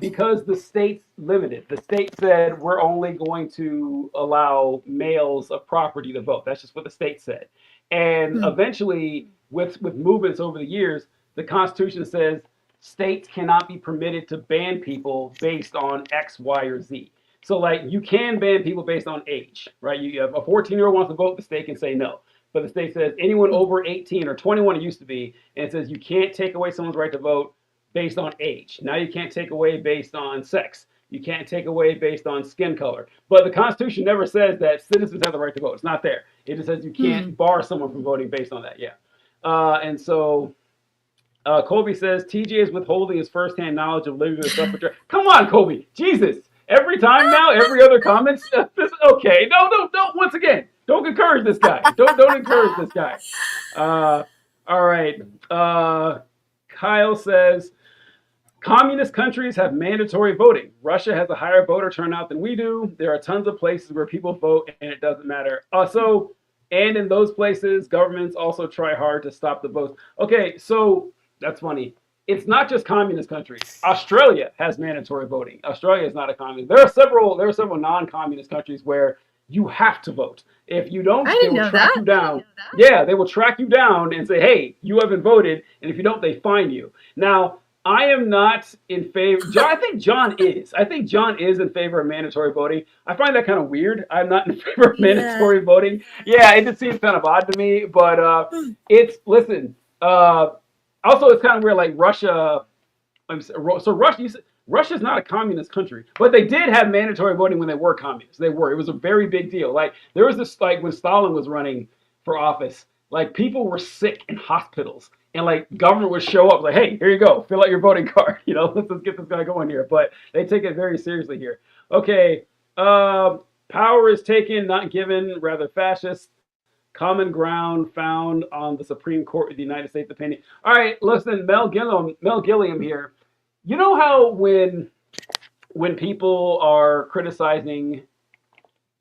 because the states limited. The state said we're only going to allow males of property to vote. That's just what the state said. And eventually, with movements over the years, the Constitution says states cannot be permitted to ban people based on X, Y, or Z. So like you can ban people based on age, right? You have a 14-year-old wants to vote, the state can say no. But the state says anyone over 18 or 21 it used to be, and it says you can't take away someone's right to vote based on age. Now you can't take away based on sex. You can't take away based on skin color. But the Constitution never says that citizens have the right to vote. It's not there. It just says you can't bar someone from voting based on that. Yeah. And so Colby says TJ is withholding his firsthand knowledge of living with self-betrayal. Come on, Colby. Jesus. Every time now, every other comment. Okay. No. Once again, don't encourage this guy. Don't encourage this guy. All right. Kyle says, communist countries have mandatory voting. Russia has a higher voter turnout than we do. There are tons of places where people vote and it doesn't matter. And in those places, governments also try hard to stop the votes. Okay, so that's funny. It's not just communist countries. Australia has mandatory voting. Australia is not a communist. There are several non-communist countries where you have to vote. If you don't, they will track you down. Yeah, they will track you down and say, hey, you haven't voted. And if you don't, they fine you. Now, I am not in favor. I think John is. I think John is in favor of mandatory voting. I find that kind of weird. I'm not in favor of mandatory voting. Yeah, it just seems kind of odd to me. But listen. Also, it's kind of weird. Like Russia. So Russia's not a communist country, but they did have mandatory voting when they were communists. They were. It was a very big deal. Like there was this, like when Stalin was running for office, like people were sick in hospitals, and like government would show up like, hey, here you go, fill out your voting card. Let's get this guy going here. But they take it very seriously here. Okay. Power is taken, not given, rather fascist. Common ground found on the Supreme Court of the United States opinion. All right, listen, Mel Gilliam here. You know how when people are criticizing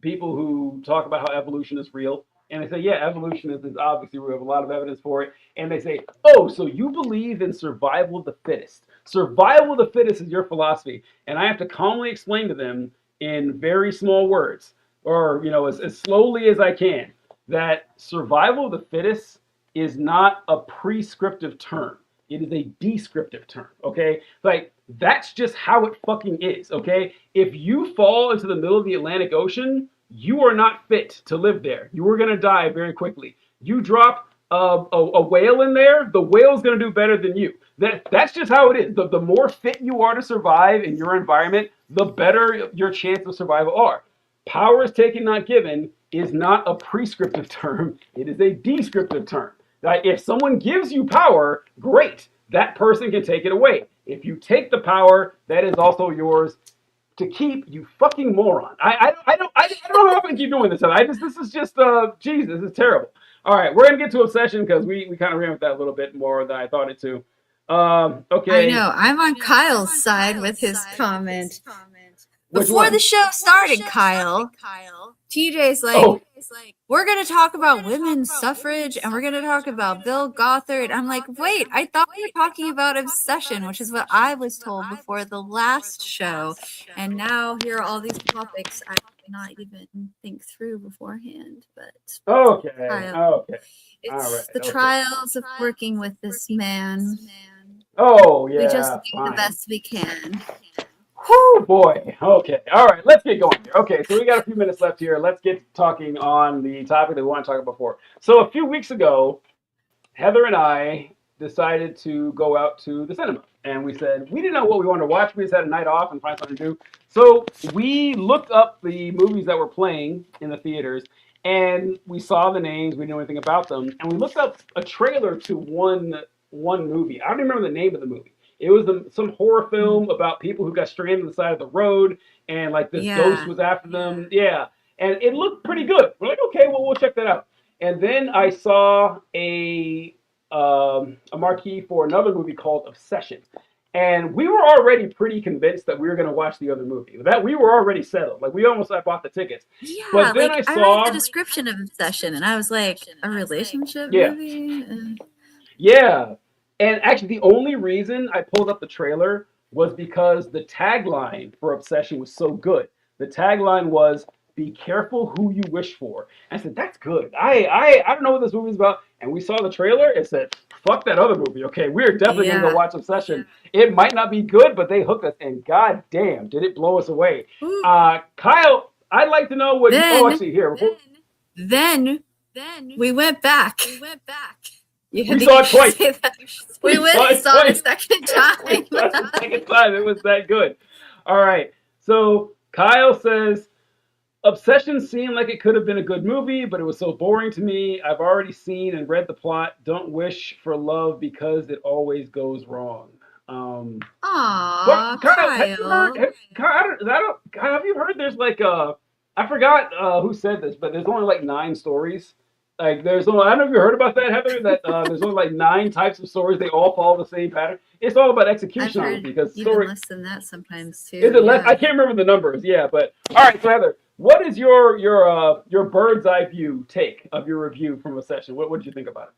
people who talk about how evolution is real, and they say, yeah, evolution is obviously real. We have a lot of evidence for it. And they say, oh, so you believe in survival of the fittest. Survival of the fittest is your philosophy. And I have to calmly explain to them in very small words, or as slowly as I can, that survival of the fittest is not a prescriptive term. It is a descriptive term, okay? Like, that's just how it fucking is, okay? If you fall into the middle of the Atlantic Ocean, you are not fit to live there. You are going to die very quickly. You drop a whale in there, the whale's going to do better than you. That's just how it is. The more fit you are to survive in your environment, the better your chance of survival are. Power is taken, not given is not a prescriptive term. It is a descriptive term. Like, if someone gives you power, great. That person can take it away. If you take the power, that is also yours to keep. You fucking moron. I don't know how I can keep doing this. This is just Jesus. This is terrible. All right, we're gonna get to obsession because we kind of ran with that a little bit more than I thought it to. Okay. I know. I'm on Kyle's side with his comment. Which Before one? the show started, Kyle, TJ's like, Oh. we're going to talk about women's suffrage and we're going to talk about Bill Gothard. I'm like, wait, I thought we were talking about obsession, which is what I was told before the last show. And now here are all these topics I did not even think through beforehand. But Okay. Kyle, Okay. it's All right. the Okay. trials of working with this man. Oh yeah. We just do fine. the best we can. Whew, boy. Okay. All right. Let's get going here. Okay. So we got a few minutes left here. Let's get talking on the topic that we want to talk about before. So a few weeks ago, Heather and I decided to go out to the cinema. And we said, we didn't know what we wanted to watch. We just had a night off and find something to do. So we looked up the movies that were playing in the theaters and we saw the names. We didn't know anything about them. And we looked up a trailer to one movie. I don't even remember the name of the movie. It was some horror film about people who got stranded on the side of the road, and like this ghost was after them. Yeah, and it looked pretty good. We're like, okay, well, we'll check that out. And then I saw a marquee for another movie called Obsession, and we were already pretty convinced that we were going to watch the other movie. That we were already settled. Like, I bought the tickets. Yeah, but then like, I I saw read the description of Obsession, and I was like, a relationship Yeah. movie? Yeah. And actually, the only reason I pulled up the trailer was because the tagline for Obsession was so good. The tagline was, "Be careful who you wish for." And I said, that's good. I don't know what this movie's about. And we saw the trailer and said, fuck that other movie. Okay, we're definitely going to Yeah. go watch Obsession. It might not be good, but they hooked us. And god damn, did it blow us away. Ooh. Kyle, I'd like to know what actually, here. Then we went back. You had We to saw it twice. say that. We went and saw it a second time. That's the second time. It was that good. All right. So Kyle says, Obsession seemed like it could have been a good movie, but it was so boring to me. I've already seen and read the plot. Don't wish for love because it always goes wrong. Aw, Kyle, have you heard there's like I forgot who said this, but there's only like 9 stories. Like I don't know if you heard about that, Heather, that there's only like 9 types of stories. They all follow the same pattern. It's all about I've execution on it heard because even story less than that sometimes too. is it less? yeah. I can't remember the numbers. Yeah, but all right. So Heather, what is your bird's eye view take of your review from Obsession? What did you think about it?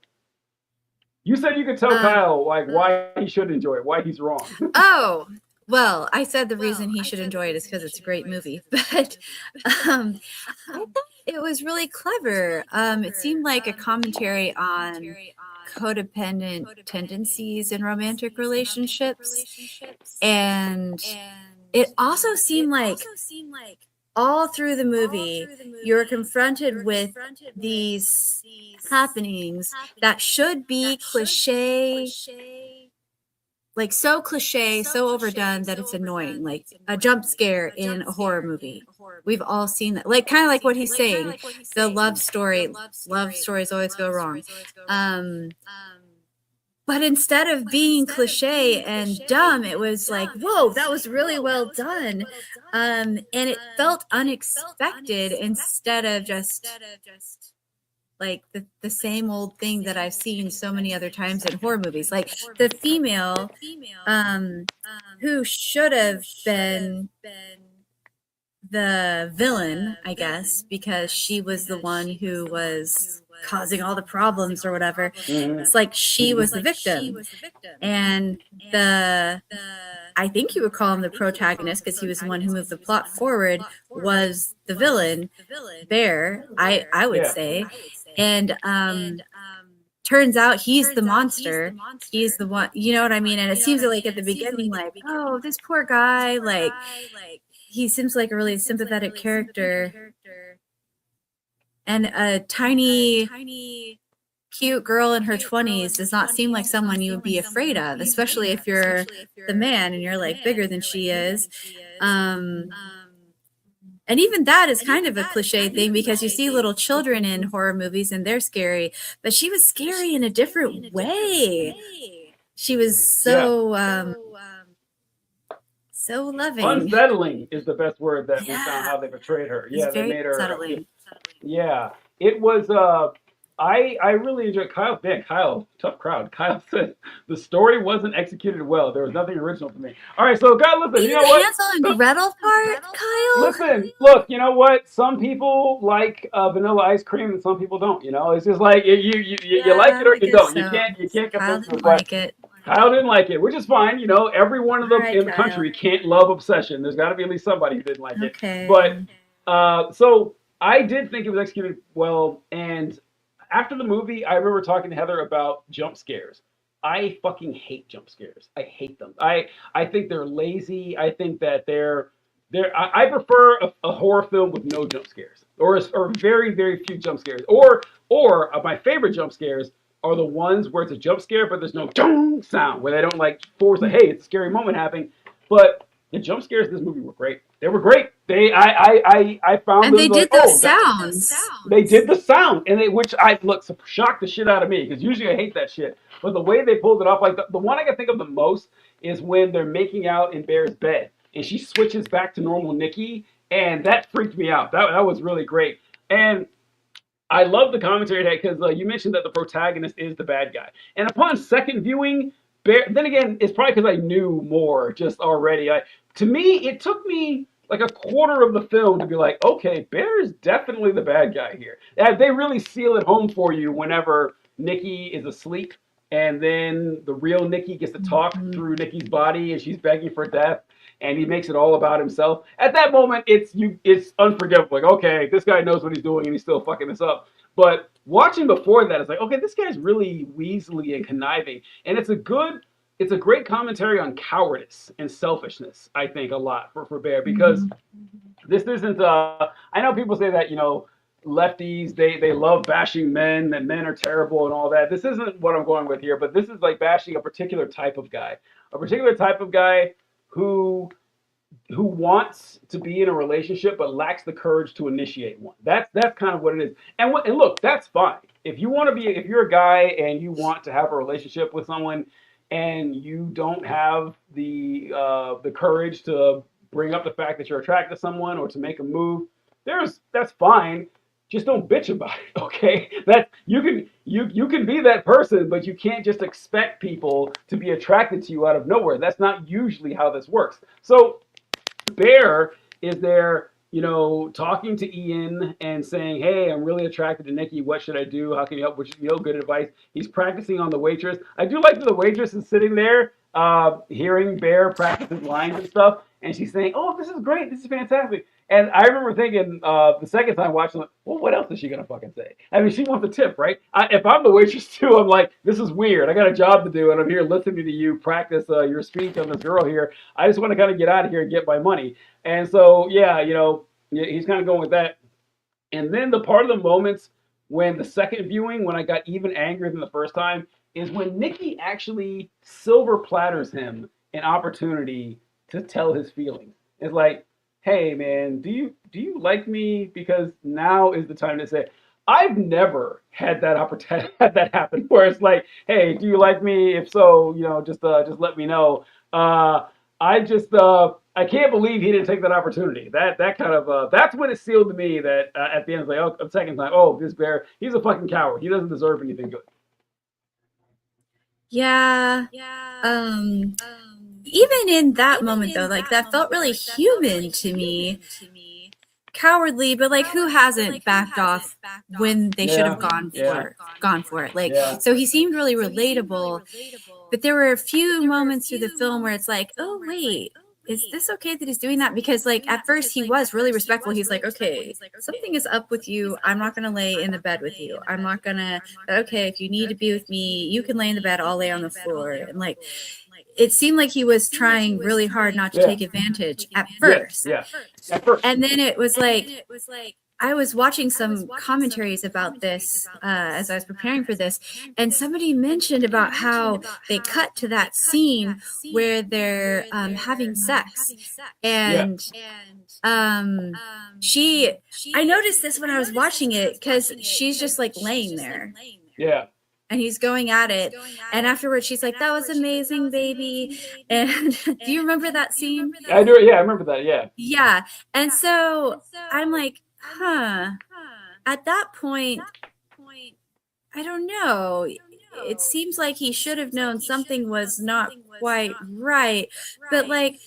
You said you could tell Kyle like why he should enjoy it, why he's wrong. Oh, well, I said the reason he should enjoy it is because it's a great movie. But I thought it was really clever. It seemed like a commentary on codependent tendencies in romantic relationships. And it also seemed like all through the movie, you're confronted with these happenings that should be cliche, like so cliche, so overdone that it's annoying, like a jump scare in a horror movie. We've all seen that, like kind of like what he's saying, the love stories always go wrong. But instead of being cliche and dumb, it was like, whoa, that was really well done. And it felt unexpected instead of just like the same old thing that I've seen so many other times in horror movies. Like the female who should have been the villain, I guess, because she was the one who was causing all the problems or whatever. It's like she was the victim. And I think you would call him the protagonist because he was the one who moved the plot forward, was the villain, Bear, I would say. And turns out he's the monster. He's the one, you know what I mean? And it seems like at the beginning, like, oh, this poor guy, like he seems like a really sympathetic character. And a tiny, cute girl in her 20s does not seem like someone you would be afraid of, especially if you're the man and you're like bigger than she is. And even that is kind of a cliche thing because you see little children in horror movies and they're scary, but she was scary in a different way. She was so so loving. Unsettling is the best word that we found how they portrayed her. Yeah, they made her. Unsettling. Yeah, it was. I really enjoyed Kyle. Man, Kyle, tough crowd. Kyle said the story wasn't executed well. There was nothing original for me. All right, so God, listen. You know what? Hansel and Gretel part, Kyle. Listen, look. You know what? Some people like vanilla ice cream, and some people don't. You know, it's just like you like it or you don't. So. You can't Kyle convince didn't like it. Kyle didn't like it, which is fine. You know, every one of them Right, in the Kyle. country can't love Obsession. There's got to be at least somebody who didn't like Okay. it. But so I did think it was executed well. And after the movie, I remember talking to Heather about jump scares. I fucking hate jump scares. I hate them. I think they're lazy. I think that I prefer a horror film with no jump scares, or very, very few jump scares, or my favorite jump scares are the ones where it's a jump scare, but there's no dong sound, where they don't like force a, hey, it's a scary moment happening. But the jump scares in this movie were great. They were great. I found And them they like, did those oh, sounds. They did the sound, and which shocked the shit out of me, because usually I hate that shit. But the way they pulled it off, like the one I can think of the most is when they're making out in Bear's bed, and she switches back to normal Nikki, and that freaked me out. That was really great. And I love the commentary because you mentioned that the protagonist is the bad guy. And upon second viewing, Bear, then again, it's probably because I knew more just already. To me, it took me like a quarter of the film to be like, okay, Bear is definitely the bad guy here. They really seal it home for you whenever Nikki is asleep, and then the real Nikki gets to talk through Nikki's body, and she's begging for death, and he makes it all about himself. At that moment, it's unforgivable. Like, okay, this guy knows what he's doing, and he's still fucking this up. But watching before that, it's like, okay, this guy's really weaselly and conniving, and it's a great commentary on cowardice and selfishness. I think a lot for Bear, because this isn't. I know people say that, you know, lefties they love bashing men, that men are terrible and all that. This isn't what I'm going with here, but this is like bashing a particular type of guy who wants to be in a relationship but lacks the courage to initiate one. That's kind of what it is. And look, that's fine. If you're a guy and you want to have a relationship with someone and you don't have the courage to bring up the fact that you're attracted to someone or to make a move, that's fine. Just don't bitch about it, okay? That you can be that person, but you can't just expect people to be attracted to you out of nowhere. That's not usually how this works. So Bear is there, you know, talking to Ian and saying, hey, I'm really attracted to Nikki. What should I do? How can you help? Which, you know, good advice. He's practicing on the waitress. I do like that the waitress is sitting there hearing Bear practice his lines and stuff. And she's saying, oh, this is great. This is fantastic. And I remember thinking the second time watching, well, what else is she going to fucking say? I mean, she wants a tip, right? If I'm the waitress too, I'm like, this is weird. I got a job to do, and I'm here listening to you practice your speech on this girl here. I just want to kind of get out of here and get my money. And so, yeah, you know, he's kind of going with that. And then the part of the moments when the second viewing, when I got even angrier than the first time, is when Nikki actually silver platters him an opportunity to tell his feelings. It's like, hey man, do you like me? Because now is the time to say, I've never had that opportunity had that happen where it's like, hey, do you like me? If so, just let me know. I can't believe he didn't take that opportunity. That kind of that's when it sealed to me that at the end, it's like, oh, a second time, oh, this bear, he's a fucking coward. He doesn't deserve anything good. Yeah. Even in that moment though, like that felt really human to me. Cowardly, but like who hasn't backed off when they should have gone for it? Like, so he seemed really relatable, but there were a few moments through the film where it's like, oh wait, is this okay that he's doing that? Because like at first he was really respectful. He's like, okay, something is up with you. I'm not gonna lay in the bed with you. I'm not gonna. Okay, if you need to be with me, you can lay in the bed. I'll lay on the floor. And like, it seemed like he was trying really hard not to take advantage at first. At first. And then it was like I was watching some commentaries about this as I was preparing for this, and somebody mentioned about how they cut to that scene where they're having sex, and I noticed this when I was watching it because she's just like laying there. Yeah. And he's going at it. And afterwards, she's like, that was amazing, baby. And do you remember that scene? I do. Yeah, I remember that. Yeah. Yeah. And so I'm like, at that point, I don't know. It seems like he should have known something was not quite right. But like,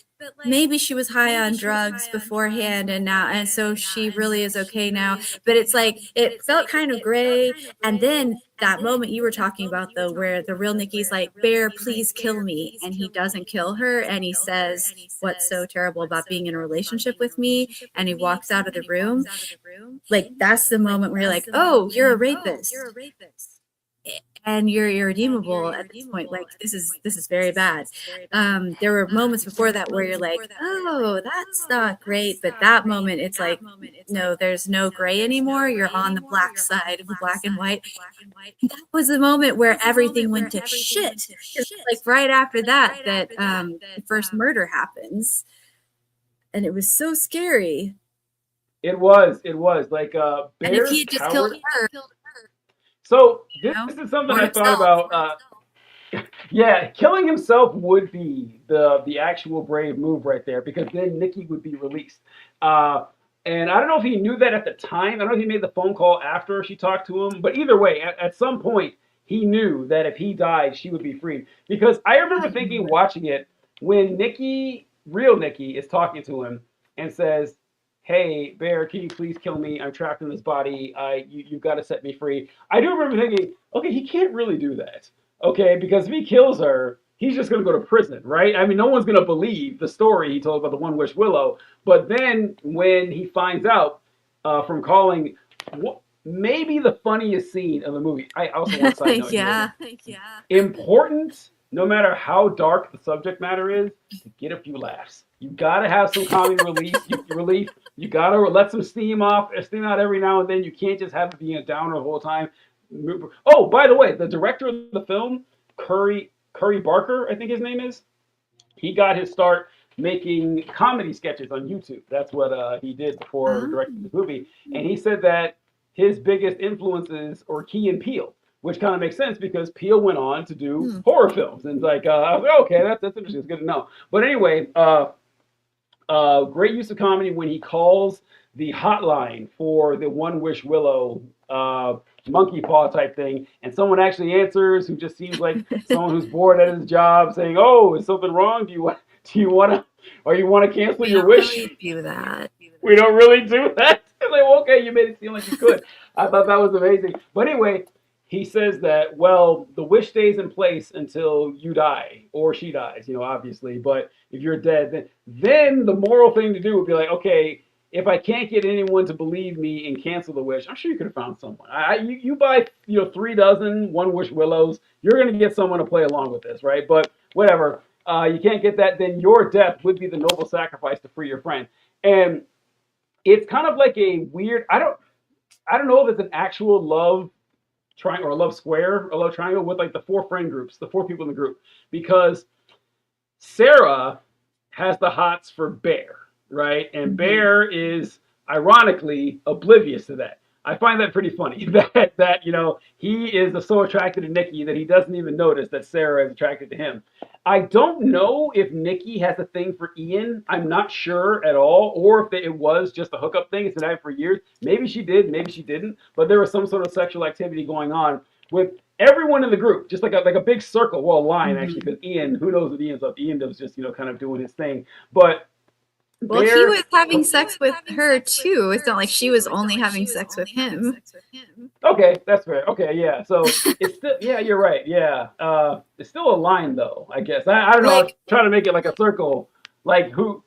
maybe she was high on drugs beforehand and so she really is okay now. But it's like, it felt kind of gray. And then that moment you were talking about though, where the real Nikki's like, Bear, please kill me. And he doesn't kill her. And he says, what's so terrible about being in a relationship with me? And he walks out of the room. Like, that's the moment where you're like, oh, you're a rapist. And you're irredeemable at this point. Like, this is very bad. There were moments before that where you're like, oh, that's not great. But that moment, it's like, no, there's no gray anymore. You're on the black side of the black and white. That was the moment where everything went to shit. It's like right after that the first murder happens. And it was so scary. It was like and if he had just killed her. So this is something I thought about. Yeah, killing himself would be the actual brave move right there, because then Nikki would be released. And I don't know if he knew that at the time. I don't know if he made the phone call after she talked to him. But either way, at some point, he knew that if he died, she would be freed. Because I remember thinking, watching it, when Nikki, real Nikki, is talking to him and says, hey, Bear, can you please kill me? I'm trapped in this body. You've got to set me free. I do remember thinking, okay, he can't really do that. Okay, because if he kills her, he's just going to go to prison, right? I mean, no one's going to believe the story he told about the One Wish Willow. But then when he finds out from calling, maybe the funniest scene of the movie. I also want to side note yeah. Important, no matter how dark the subject matter is, to get a few laughs. You gotta have some comic relief. You gotta let some steam out every now and then. You can't just have it being a downer the whole time. Oh, by the way, the director of the film, Curry Barker, I think his name is. He got his start making comedy sketches on YouTube. That's what he did before directing the movie. And he said that his biggest influences are Key and Peele, which kind of makes sense because Peele went on to do horror films. And like, I was like, okay, that's interesting. It's good to know. But anyway, great use of comedy when he calls the hotline for the One Wish Willow monkey paw type thing, and someone actually answers who just seems like someone who's bored at his job, saying, "Oh, is something wrong? Do you want to cancel your wish?" Really do that. We don't really do that. It's like, well, okay, you made it seem like you could. I thought that was amazing. But anyway, he says that, well, the wish stays in place until you die or she dies, obviously. But if you're dead, then the moral thing to do would be like, okay, if I can't get anyone to believe me and cancel the wish, I'm sure you could have found someone. You buy 3 dozen One Wish Willows, you're going to get someone to play along with this, right? But whatever, you can't get that, then your death would be the noble sacrifice to free your friend. And it's kind of like a weird, I don't know if it's an actual love triangle or a love square, a love triangle with like the 4 friend groups, the 4 people in the group, because Sarah has the hots for Bear, right? And Bear is ironically oblivious to that. I find that pretty funny that he is so attracted to Nikki that he doesn't even notice that Sarah is attracted to him. I don't know if Nikki has a thing for Ian. I'm not sure at all, or if it was just a hookup thing. It's been happening for years. Maybe she did, maybe she didn't. But there was some sort of sexual activity going on with everyone in the group, just like a big circle, well, a line actually, because Ian, who knows what Ian's up? Ian was just kind of doing his thing, but. Well, he was having sex with her too. It's not like she was only having sex with him. Okay, that's fair. Okay, yeah. So it's still, yeah, you're right. Yeah, it's still a line though, I guess. I don't know. I was trying to make it like a circle, like who,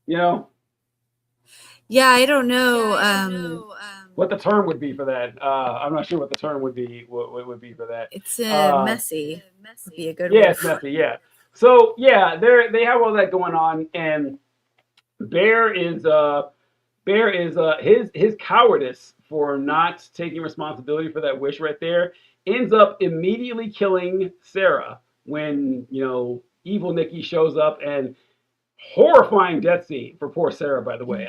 Yeah, I don't know. What the term would be for that? I'm not sure what the term would be. What would be for that? It's messy. Would be a good yeah, word. it's messy. Yeah. So yeah, they have all that going on, and Bear is his cowardice for not taking responsibility for that wish right there ends up immediately killing Sarah when evil Nikki shows up, and horrifying death scene for poor Sarah, by the way.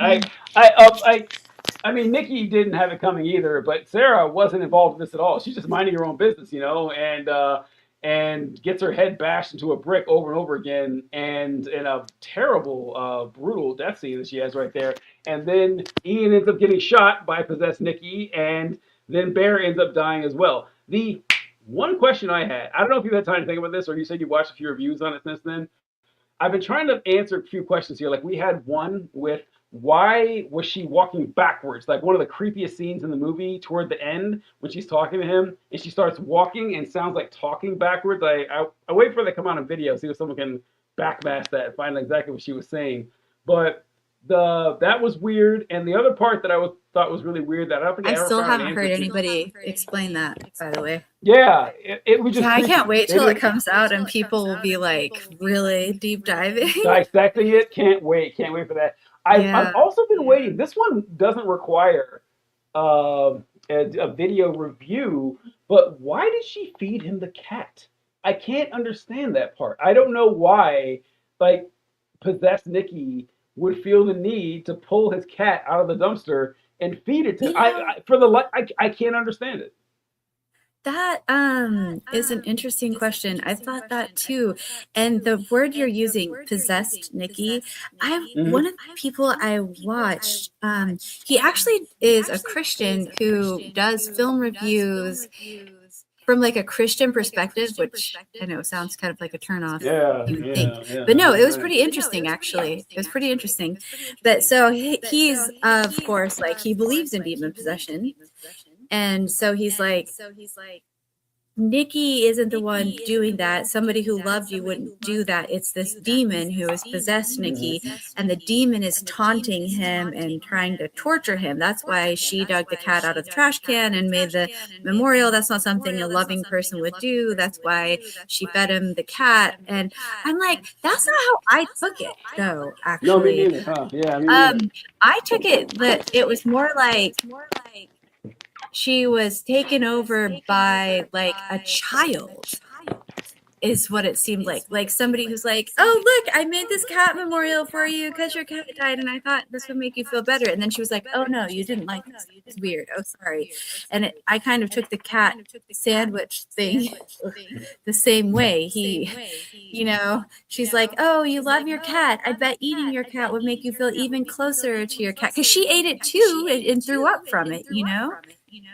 I mean, Nikki didn't have it coming either, but Sarah wasn't involved in this at all. She's just minding her own business, and gets her head bashed into a brick over and over again, and in a terrible, brutal death scene that she has right there. And then Ian ends up getting shot by possessed Nikki, and then Bear ends up dying as well. The one question I had, I don't know if you had time to think about this, or you said you watched a few reviews on it since then. I've been trying to answer a few questions here. Like, we had one with, why was she walking backwards? Like one of the creepiest scenes in the movie toward the end when she's talking to him and she starts walking and sounds like talking backwards. I wait for it to come out on video, see if someone can backmash that and find exactly what she was saying. But that was weird. And the other part that thought was really weird that I don't think I still haven't heard anybody explain that, by the way. Yeah, it was just. Yeah, I can't wait till it comes out and people will be like really deep diving, dissecting it. Can't wait for that. I've also been waiting. This one doesn't require a video review, but why did she feed him the cat? I can't understand that part. I don't know why, like, possessed Nikki would feel the need to pull his cat out of the dumpster and feed it to him. I can't understand it. That is an interesting question. I thought that too. And the word you're using, possessed Nikki, one of the people I watched, he actually is a Christian who does film reviews from like a Christian perspective, which I know sounds kind of like a turnoff. Yeah. But no, it was pretty interesting actually. It was pretty interesting. But so he's of course like he believes in demon possession. And so he's like, Nikki isn't the one doing that. Somebody who loved you wouldn't do that. It's this demon who has possessed Nikki, and the demon is taunting him and trying to torture him. That's why she dug the cat out of the trash can and made the memorial. That's not something a loving person would do. That's why she fed him the cat. And I'm like, that's not how I took it, though, actually. No, me neither. Huh? Yeah, me neither. I took it that it was more like she was taken over by like a child is what it seemed like somebody who's like, oh look, I made this cat memorial for you because your cat died and I thought this would make you feel better. And then she was like, oh no, you didn't like this. It's weird. Oh sorry. And I kind of took the cat sandwich thing the same way. She's like, oh, you love your cat. I bet eating your cat would make you feel even closer to your cat because she ate it too and threw up from it,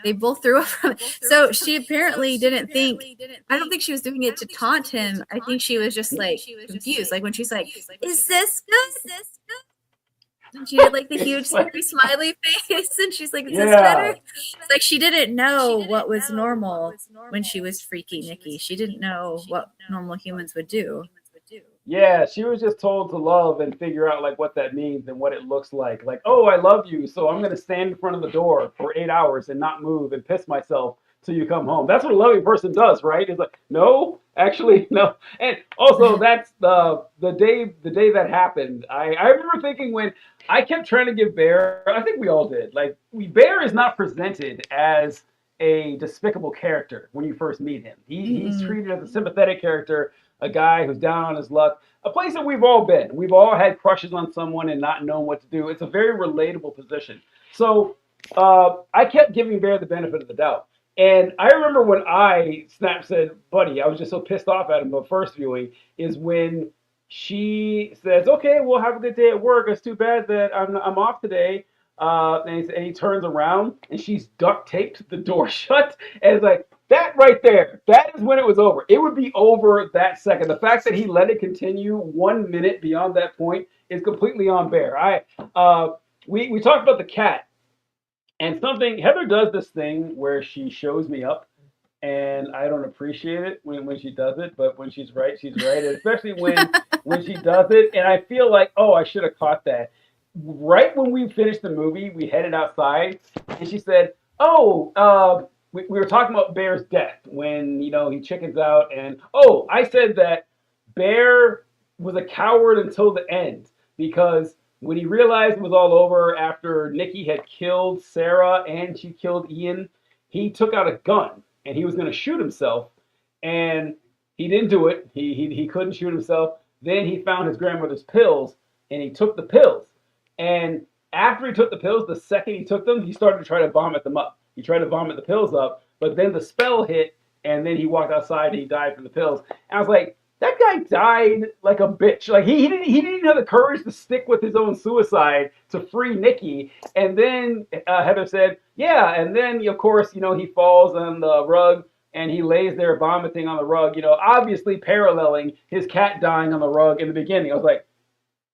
They both threw up from it. So she apparently didn't think, I don't think she was doing it to taunt him. I think she was just like confused. Like when she's like, is this good? And she had like the huge scary smiley face and she's like, is this better? It's like she didn't know what was normal when she was freaky Nikki. She didn't know what normal humans would do. Yeah, she was just told to love and figure out like what that means and what it looks like. Like, oh, I love you, so I'm gonna stand in front of the door for 8 hours and not move and piss myself till you come home. That's what a loving person does, right? It's like, no, actually, no. And also, that's the day that happened. I remember thinking when I kept trying to give Bear, I think we all did. Like, Bear is not presented as a despicable character when you first meet him. He's treated as a sympathetic character. A guy who's down on his luck, a place that we've all been. We've all had crushes on someone and not known what to do. It's a very relatable position. So I kept giving Bear the benefit of the doubt. And I remember when Snap said, buddy, I was just so pissed off at him the first viewing, is when she says, okay, well, have a good day at work. It's too bad that I'm off today. And he turns around and she's duct taped the door shut. And it's like, that right there, that is when it was over. It would be over that second. The fact that he let it continue 1 minute beyond that point is completely on Bear. We talked about the cat. And Heather does this thing where she shows me up, and I don't appreciate it when she does it, but when she's right, and especially when she does it, and I feel like, oh, I should have caught that. Right when we finished the movie, we headed outside, and she said, oh, we were talking about Bear's death when, he chickens out, and, oh, I said that Bear was a coward until the end, because when he realized it was all over after Nikki had killed Sarah and she killed Ian, he took out a gun and he was going to shoot himself, and he didn't do it. He couldn't shoot himself. Then he found his grandmother's pills and he took the pills. And after he took the pills, the second he took them, he started to try to vomit them up. He tried to vomit the pills up, but then the spell hit, and then he walked outside and he died from the pills. And I was like, that guy died like a bitch. Like he didn't have the courage to stick with his own suicide to free Nikki. And then Heather said, yeah. And then of course, he falls on the rug and he lays there vomiting on the rug. Obviously paralleling his cat dying on the rug in the beginning. I was like,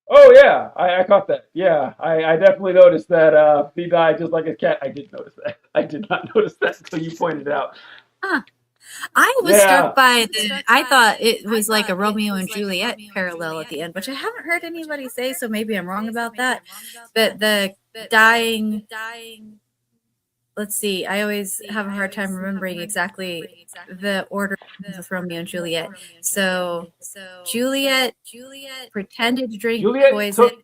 oh yeah, I caught that. Yeah, I definitely noticed that he died just like his cat. I did notice that. I did not notice that until you pointed it out. Huh. I was struck by I thought it was like a Romeo and Juliet parallel at the end, which I haven't heard anybody say, so maybe I'm wrong about that. But the dying, let's see, I always have a hard time remembering exactly the order of Romeo and Juliet. So Juliet pretended to drink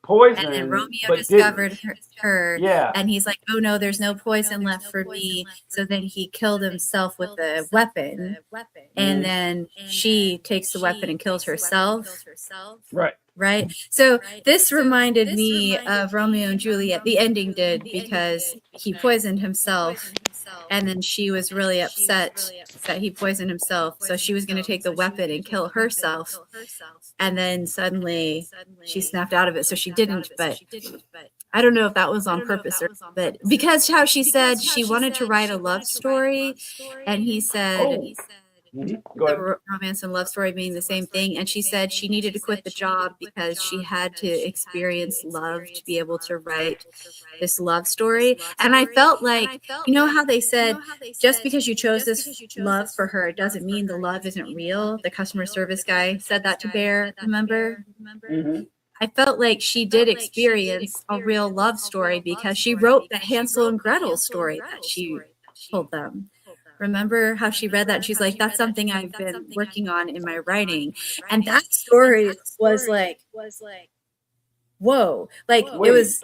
poison, and then Romeo discovered her, and he's like, oh no, there's no poison left for me. So then he killed himself with the weapon, and then she takes the weapon and kills herself. Right. So this reminded me of Romeo and Juliet. The ending did, because he poisoned himself, and then she was really upset that he poisoned himself. So she was going to take the weapon and kill herself. And then suddenly she snapped out of it. So she didn't, but I don't know if that was on purpose or not. But because how she said she wanted to write a love story, and he said, the romance and love story being the same thing, and she said she needed to quit the job because she had to experience love to be able to write this love story. And I felt like, how they said, just because you chose this love for her, it doesn't mean the love isn't real. The customer service guy said that to Bear, remember? I felt like she did experience a real love story because she wrote the Hansel and Gretel story that she told them. Remember how she read that? And she's like, that's something I've been working on in my writing. And that story was like, whoa. Like, it was.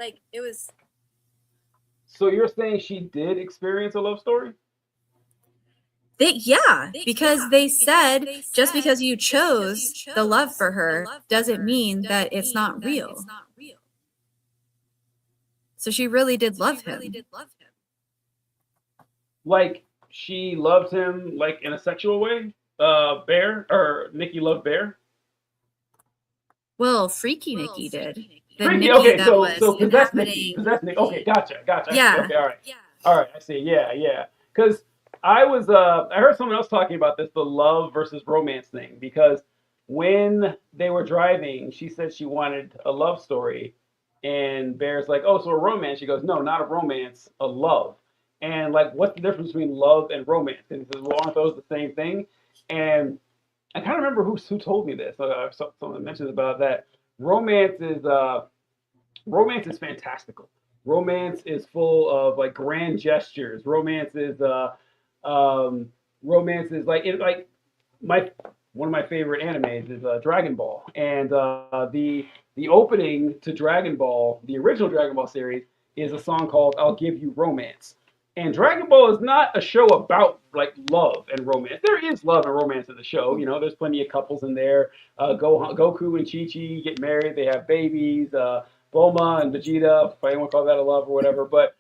So you're saying she did experience a love story? Because they said just because you chose the love for her doesn't mean that it's not real. So she really did love him. Like, she loved him like in a sexual way? Bear or Nikki loved Bear? Well, Freaky Nikki did. Freaky, okay, so possessed Nikki. Okay, gotcha. Yeah. Okay, all right. I see. Yeah. Because I heard someone else talking about this, the love versus romance thing. Because when they were driving, she said she wanted a love story, and Bear's like, oh, so a romance? She goes, no, not a romance, a love. And like, what's the difference between love and romance? And he says, well, aren't those the same thing? And I kind of remember who told me this. Someone mentioned about that. Romance is fantastical. Romance is full of like grand gestures. Romance is like one of my favorite animes is Dragon Ball, and the opening to Dragon Ball, the original Dragon Ball series, is a song called "I'll Give You Romance." And Dragon Ball is not a show about like love and romance. There is love and romance in the show. There's plenty of couples in there. Goku and Chi-Chi get married. They have babies. Bulma and Vegeta, if anyone calls that a love or whatever. But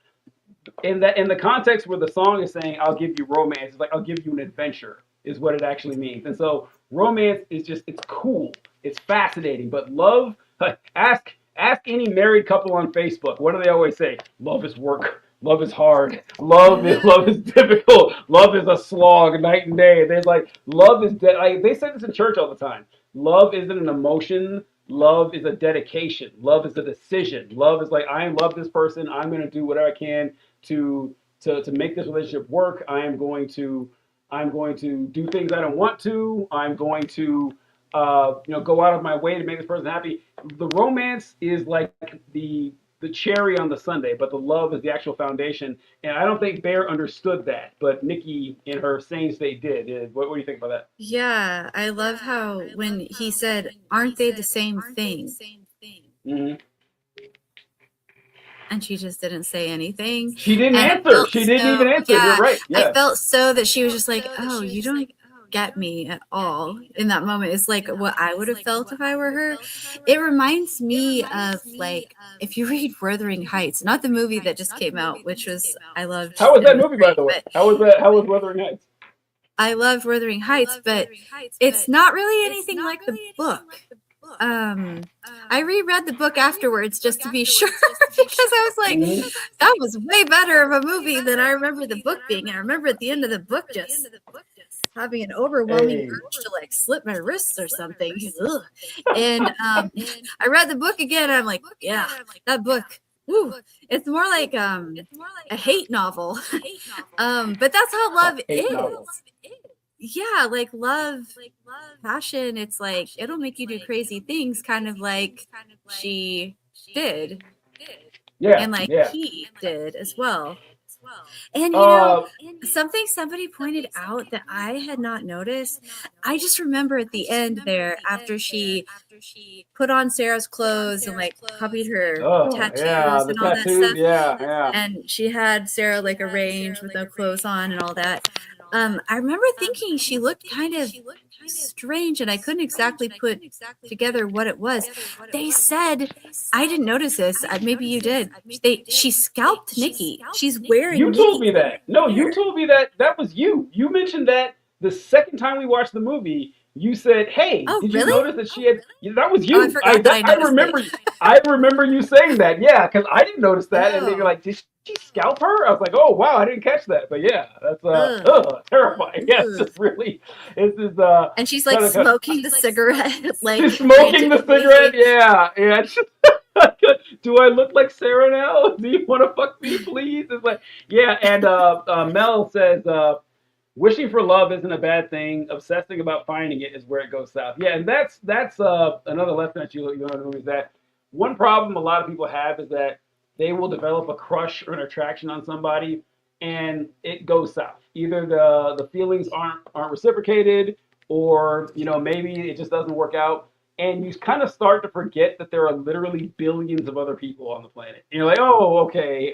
in the context where the song is saying I'll give you romance, it's like I'll give you an adventure is what it actually means. And so romance is just, it's cool, it's fascinating, but love, ask any married couple on Facebook, what do they always say? Love is work, love is hard, love is difficult, love is a slog night and day. There's like love is like they say this in church all the time. Love isn't an emotion. Love is a dedication. Love is a decision. Love is like, I love this person. I'm going to do whatever I can to make this relationship work. I'm going to do things I don't want to. I'm going to go out of my way to make this person happy. The romance is like the cherry on the sundae, but the love is the actual foundation. And I don't think Bear understood that, but Nikki in her sane state did. What do you think about that? Yeah, I love how when he said, "Aren't they the same thing?" Mm-hmm. And she just didn't say anything. She didn't And I answer. felt She didn't so- even answer. yeah, You're right. Yeah. I felt so that she was just like, "Oh, you don't get me at all." In that moment, it's like what I would have felt if I were her. It reminds me of like if you read Wuthering Heights, not the movie that just came out, which was I loved. How was it that movie, by the way? but How was Wuthering Heights? I loved Wuthering Heights, but it's not really anything like the book. I reread the book afterwards just to be sure because I was like, that was way better of a movie than I remember the book being. And I remember at the end of the book just having an overwhelming urge to like slip my wrists or something. Ugh. And I read the book again. And I'm like, yeah, that book. Woo, it's more like a hate novel. But that's how love is. Novel. Yeah, like love, passion. It's like it'll make you do crazy things, kind of like she did, Yeah. and like yeah. he did as well. And you know, Uh, something somebody pointed out that I had not noticed. I just remember at the end there, after she put on Sarah's clothes and like copied her tattoos yeah, the and all that tattoos. stuff, Yeah. and she had Sarah like arranged with no clothes on and all that. I remember thinking she looked kind of strange, and I couldn't exactly put together what it was. They said, I didn't notice this. Maybe you did. She scalped Nikki. She's wearing. You told me Nikki's that. No, you hair. told me that. That was you. You mentioned that the second time we watched the movie. You said, "Hey, Oh, did really? you notice that she had?" That was Oh, you. I forgot that I noticed remember. it. I remember you saying that. Yeah, because I didn't notice that, and then Oh. you're like, "Did she scalp her?" I was like, "Oh wow, I didn't catch that." But yeah, that's terrifying. Yeah, it's Ugh. just really, this is And she's like kinda- smoking the cigarette. Like She's smoking the frantically. cigarette. Yeah. It's just- do I look like Sarah now? Do you want to fuck me, please? It's like, yeah. And Mel says, wishing for love isn't a bad thing. Obsessing about finding it is where it goes south. Yeah, and that's another lesson that you learn is that one problem a lot of people have is that they will develop a crush or an attraction on somebody, and it goes south. Either the feelings aren't reciprocated, or maybe it just doesn't work out. And you kind of start to forget that there are literally billions of other people on the planet. You're like, oh, okay,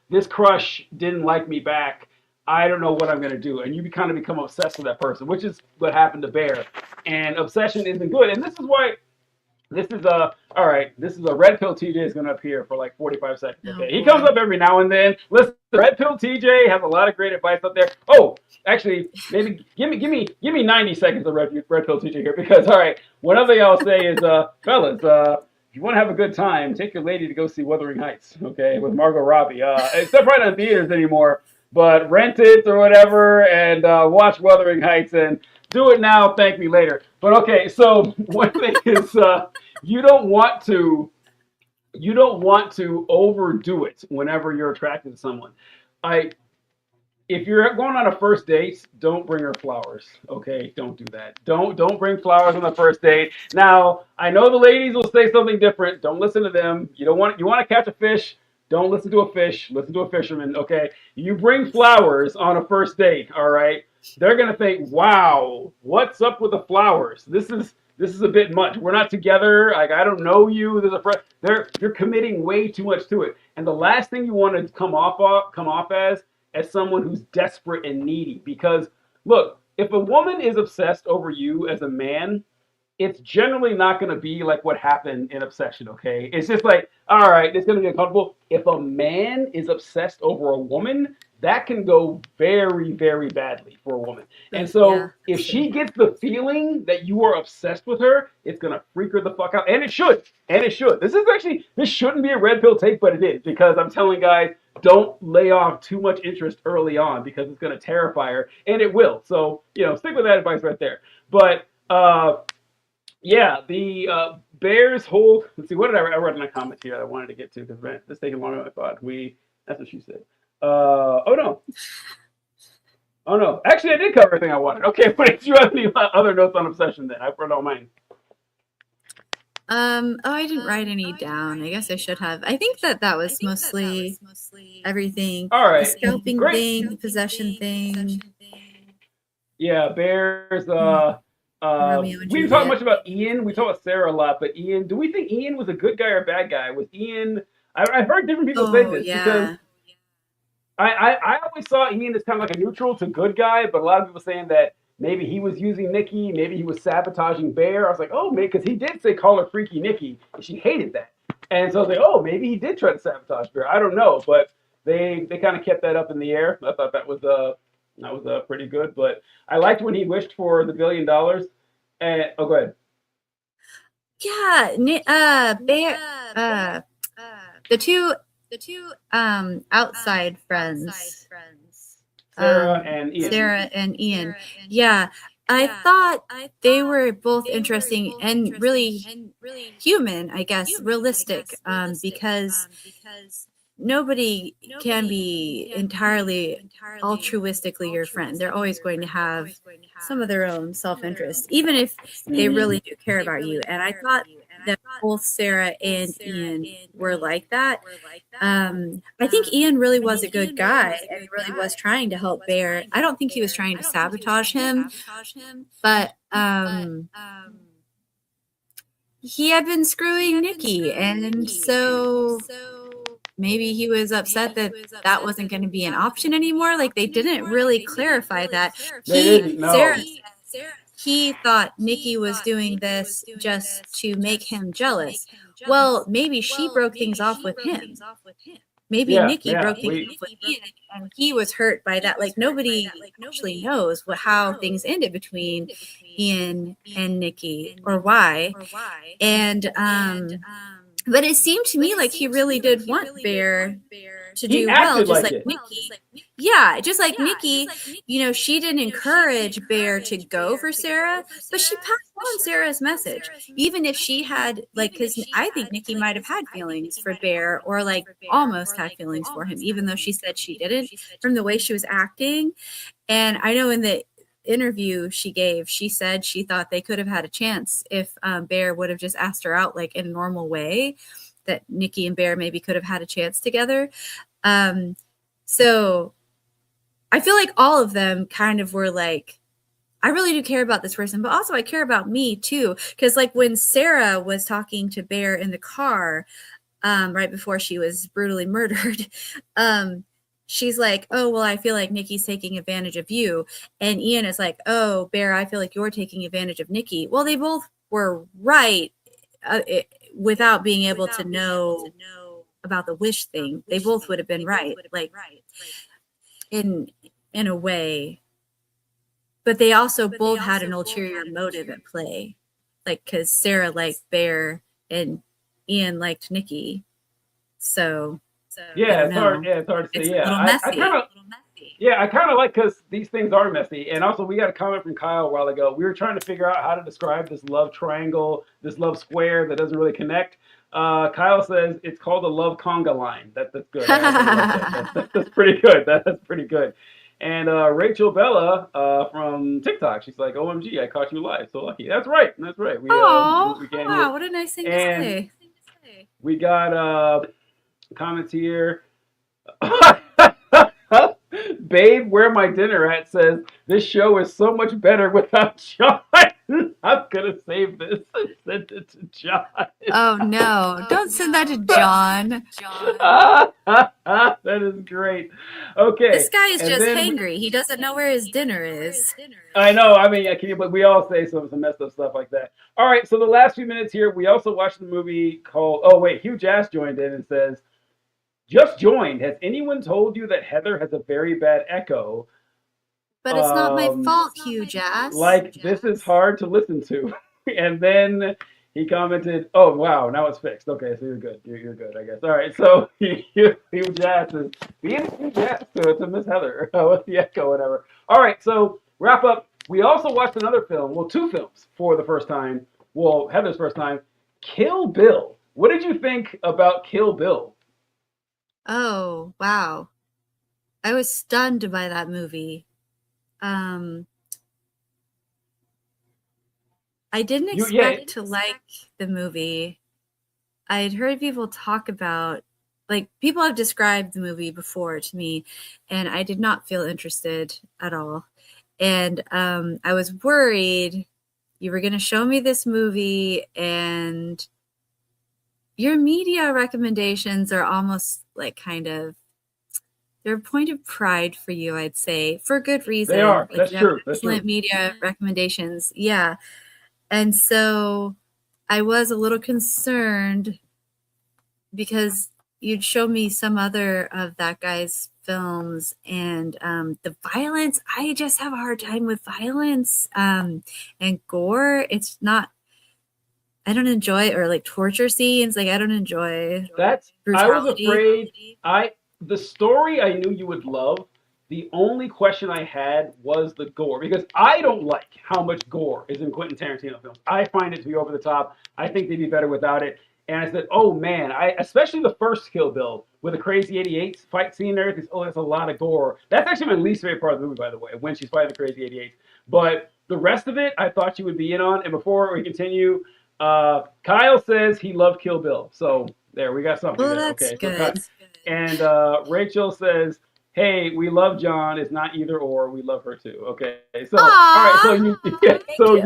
this crush didn't like me back. I don't know what I'm going to do. And you kind of become obsessed with that person, which is what happened to Bear. And obsession isn't good. And this is why, this is a Red Pill TJ is going to appear for like 45 seconds. Okay, he comes up every now and then. Listen, Red Pill TJ has a lot of great advice up there. Oh, actually, maybe give me 90 seconds of Red Pill TJ here, because all right, one other thing I'll say is, fellas, if you want to have a good time, take your lady to go see Wuthering Heights, okay, with Margot Robbie. It's not right on theaters anymore, but rent it or whatever and watch Wuthering Heights, and do it now, thank me later. But okay, so one thing is you don't want to overdo it whenever you're attracted to someone. If you're going on a first date, don't bring her flowers. Okay, don't do that. Don't bring flowers on the first date. Now, I know the ladies will say something different. Don't listen to them. You want to catch a fish. Don't listen to a fish. Listen to a fisherman. Okay, you bring flowers on a first date. All right, they're gonna think, wow, what's up with the flowers? This is a bit much. We're not together. Like, I don't know you. You're committing way too much to it. And the last thing you want to come off as someone who's desperate and needy. Because look, if a woman is obsessed over you as a man, it's generally not going to be like what happened in Obsession, okay? It's just like, all right, it's going to be uncomfortable. If a man is obsessed over a woman, that can go very, very badly for a woman. And so if she gets the feeling that you are obsessed with her, it's going to freak her the fuck out. And it should. And it should. This shouldn't be a red pill take, but it is, because I'm telling guys, don't lay off too much interest early on, because it's going to terrify her, and it will. So, stick with that advice right there. But, yeah, the Bears whole. Let's see, what did I write in my comments here that I wanted to get to, because this is taking longer than I thought. That's what she said. Oh no. Actually, I did cover everything I wanted. Okay, but if you have any other notes on Obsession, then I wrote all mine. I didn't write any down. I guess I should have. I think that was mostly everything. All right, the scalping thing, the possession thing. Yeah, Bears. We didn't talk much about Ian. We talked about Sarah a lot, but Ian. Do we think Ian was a good guy or a bad guy? Was Ian? I've heard different people say this because I always saw Ian as kind of like a neutral to good guy, but a lot of people saying that maybe he was using Nikki, maybe he was sabotaging Bear. I was like, oh, man, because he did say call her Freaky Nikki, and she hated that. And so I was like, oh, maybe he did try to sabotage Bear. I don't know, but they kind of kept that up in the air. I thought that was pretty good. But I liked when he wished for the $1 billion. And go ahead. Yeah, Bear. The two outside friends. Sarah and Ian. Yeah, I thought they were both interesting and really human, I guess, realistic, because nobody can be entirely altruistically your friend. They're always going to have some of their own self-interest, even if they really do care about you. And I thought that both Sarah and Ian were like that. I think Ian really was a good guy and really was trying to help Bear. I don't think he was trying to sabotage him, but he had been screwing Nikki, and so maybe he was upset that wasn't going to be an option anymore. Like, they didn't really clarify that. He thought Nikki was doing this just to make him jealous. Well, maybe she broke things off with him. Maybe Nikki broke things off with Ian, and he was hurt by that. Like, nobody actually knows how things ended between Ian and Nikki, or why. And but it seemed to me like he really did want Bear to do well, just like Nikki. Yeah, just like Nikki, she didn't encourage Bear to go for Sarah, but she passed on Sarah's message. Even if she had, because I think Nikki might have had feelings for Bear, or almost had feelings for him, even though she said she didn't, from the way she was acting. And I know in the interview she gave, she said she thought they could have had a chance if Bear would have just asked her out in a normal way, that Nikki and Bear maybe could have had a chance together. So I feel like all of them kind of were like, I really do care about this person, but also I care about me too. Because when Sarah was talking to Bear in the car right before she was brutally murdered, she's like, oh, well, I feel like Nikki's taking advantage of you. And Ian is like, oh, Bear, I feel like you're taking advantage of Nikki. Well, they both were right without being able to know about the wish thing. They both would have been right, in a way. But they also both had an ulterior motive at play. Because Sarah liked Bear and Ian liked Nikki. So yeah, it's hard. Yeah, it's hard to say. I kind of like, because these things are messy. And also, we got a comment from Kyle a while ago. We were trying to figure out how to describe this love triangle, this love square that doesn't really connect. Kyle says it's called the love conga line. That's good. That's pretty good. That's pretty good. And Rachel Bella from TikTok, she's like, OMG, I caught you live. So lucky. That's right. We wow, what a nice thing to say. We got comments here. Babe, Where My Dinner At says, this show is so much better without John. I'm going to save this and send it to John. Oh no, don't send that to John. That is great. Okay. This guy is and just then hangry. He doesn't know where his dinner is. I know. I mean, but we all say some messed up stuff like that. All right. So the last few minutes here, we also watched the movie called. Oh wait, Hugh Jass joined in and says, "Just joined. Has anyone told you that Heather has a very bad echo? But it's not my fault, Hugh Jass. Like this is hard to listen to." And then he commented, "Oh wow, now it's fixed. Okay, so you're good. You're good, I guess. All right." So Hugh Jass is being Hugh Jass to Miss Heather with the echo, whatever. All right. So wrap up. We also watched another film. Well, two films for the first time. Well, Heather's first time. Kill Bill. What did you think about Kill Bill? Oh, wow. I was stunned by that movie. I didn't expect to like the movie. I'd heard people talk about, like, people have described the movie before to me, and I did not feel interested at all. And I was worried you were going to show me this movie, and your media recommendations are almost like kind of, they're a point of pride for you, I'd say, for good reason. They are. Like, That's you true. have That's excellent true. media recommendations. Yeah. And so I was a little concerned because you'd show me some other of that guy's films, and the violence, I just have a hard time with violence and gore. It's not, I don't enjoy, or like torture scenes. Like I don't enjoy brutality. I was afraid. The story I knew you would love. The only question I had was the gore, because I don't like how much gore is in Quentin Tarantino films. I find it to be over the top. I think they'd be better without it. And I said, oh man, especially the first Kill Bill with the Crazy 88 fight scene and everything. Oh, that's a lot of gore. That's actually my least favorite part of the movie, by the way, when she's fighting the Crazy 88. But the rest of it, I thought you would be in on. And before we continue, Kyle says he loved Kill Bill. So there, we got something. Well, there. that's Okay. good. And Rachel says, hey, we love John. It's not either or. We love her too. Okay. So, all right. So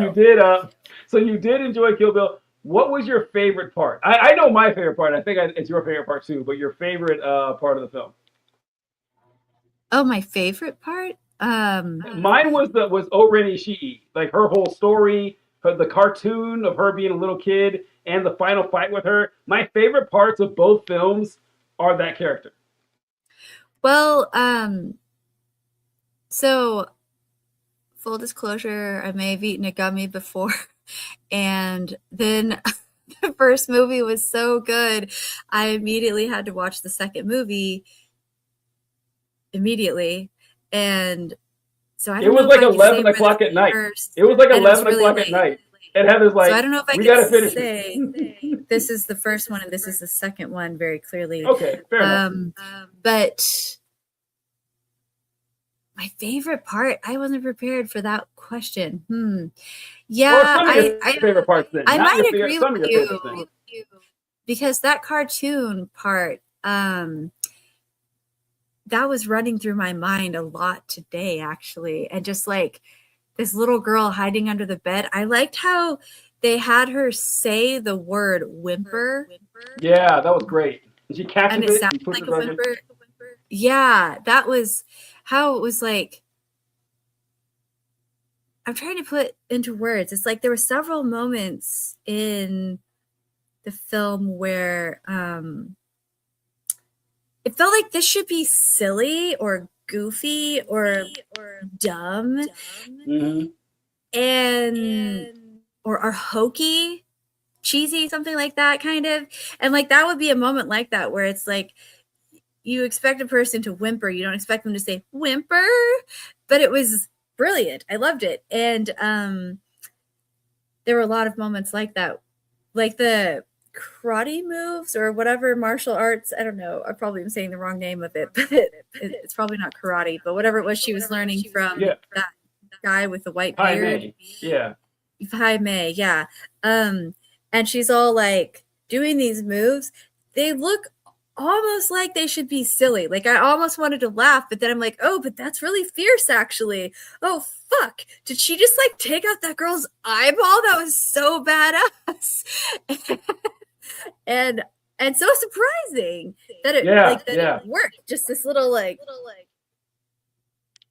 you did enjoy Kill Bill. What was your favorite part? I know my favorite part. I think it's your favorite part too. But your favorite part of the film? Oh, my favorite part? Mine was Oren Ishii. Like her whole story, the cartoon of her being a little kid, and the final fight with her. My favorite parts of both films are that character. Well, so full disclosure, I may have eaten a gummy before, and then the first movie was so good, I immediately had to watch the second movie immediately, and so I don't know. It was like 11 o'clock at night. It was like 11 o'clock at night. And Heather's like, so I don't know if I we gotta can finish say this is the first one and this is the second one very clearly. Okay, fair enough. But my favorite part, I wasn't prepared for that question. Yeah, well, favorite parts then. I Not might your agree some with of your favorite things. you because that cartoon part, that was running through my mind a lot today, actually, and just like this little girl hiding under the bed. I liked how they had her say the word whimper. Yeah, that was great. She captured And it sounded like a whimper. Yeah, that was how it was like. I'm trying to put into words. It's like there were several moments in the film where it felt like this should be silly or goofy or dumb, and or hokey, cheesy, something like that, kind of. And like that would be a moment like that where it's like you expect a person to whimper, you don't expect them to say whimper, but it was brilliant. I loved it. And there were a lot of moments like that, like the karate moves or whatever martial arts. I don't know. I probably am saying the wrong name of it, but it's probably not karate, but whatever it was she was learning from that guy with the white beard. Hai Mei, yeah. And she's all like doing these moves. They look almost like they should be silly. Like I almost wanted to laugh, but then I'm like, oh, but that's really fierce actually. Oh fuck. Did she just like take out that girl's eyeball? That was so badass. and so surprising that it it worked. Just this little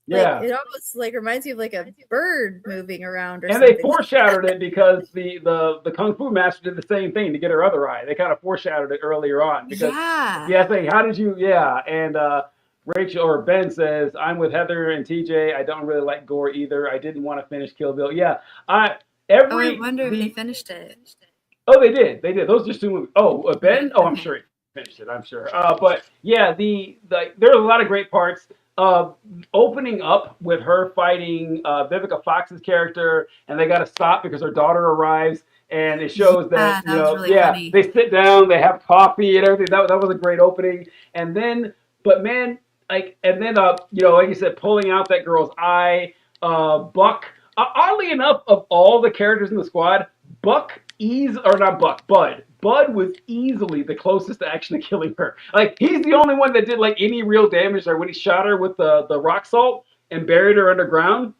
yeah. It almost like reminds me of like a bird moving around or and something. they foreshadowed it because the Kung Fu master did the same thing to get her other eye. They kind of foreshadowed it earlier on. Because, saying, how did you, and Rachel or Ben says, I'm with Heather and TJ. I don't really like gore either. I didn't want to finish Kill Bill. Yeah, I wonder if they finished it. Oh, they did. They did. Those are just two movies. Oh, Ben? Oh, I'm sure he finished it. I'm sure. But yeah, there are a lot of great parts. Opening up with her fighting Vivica Fox's character, and they got to stop because her daughter arrives, and it shows that really funny. They sit down, they have coffee and everything. That was a great opening. And then, but man, like you said, pulling out that girl's eye. Buck. Oddly enough, of all the characters in the squad, Bud was easily the closest to actually killing her. Like, he's the only one that did like any real damage there when he shot her with the rock salt and buried her underground.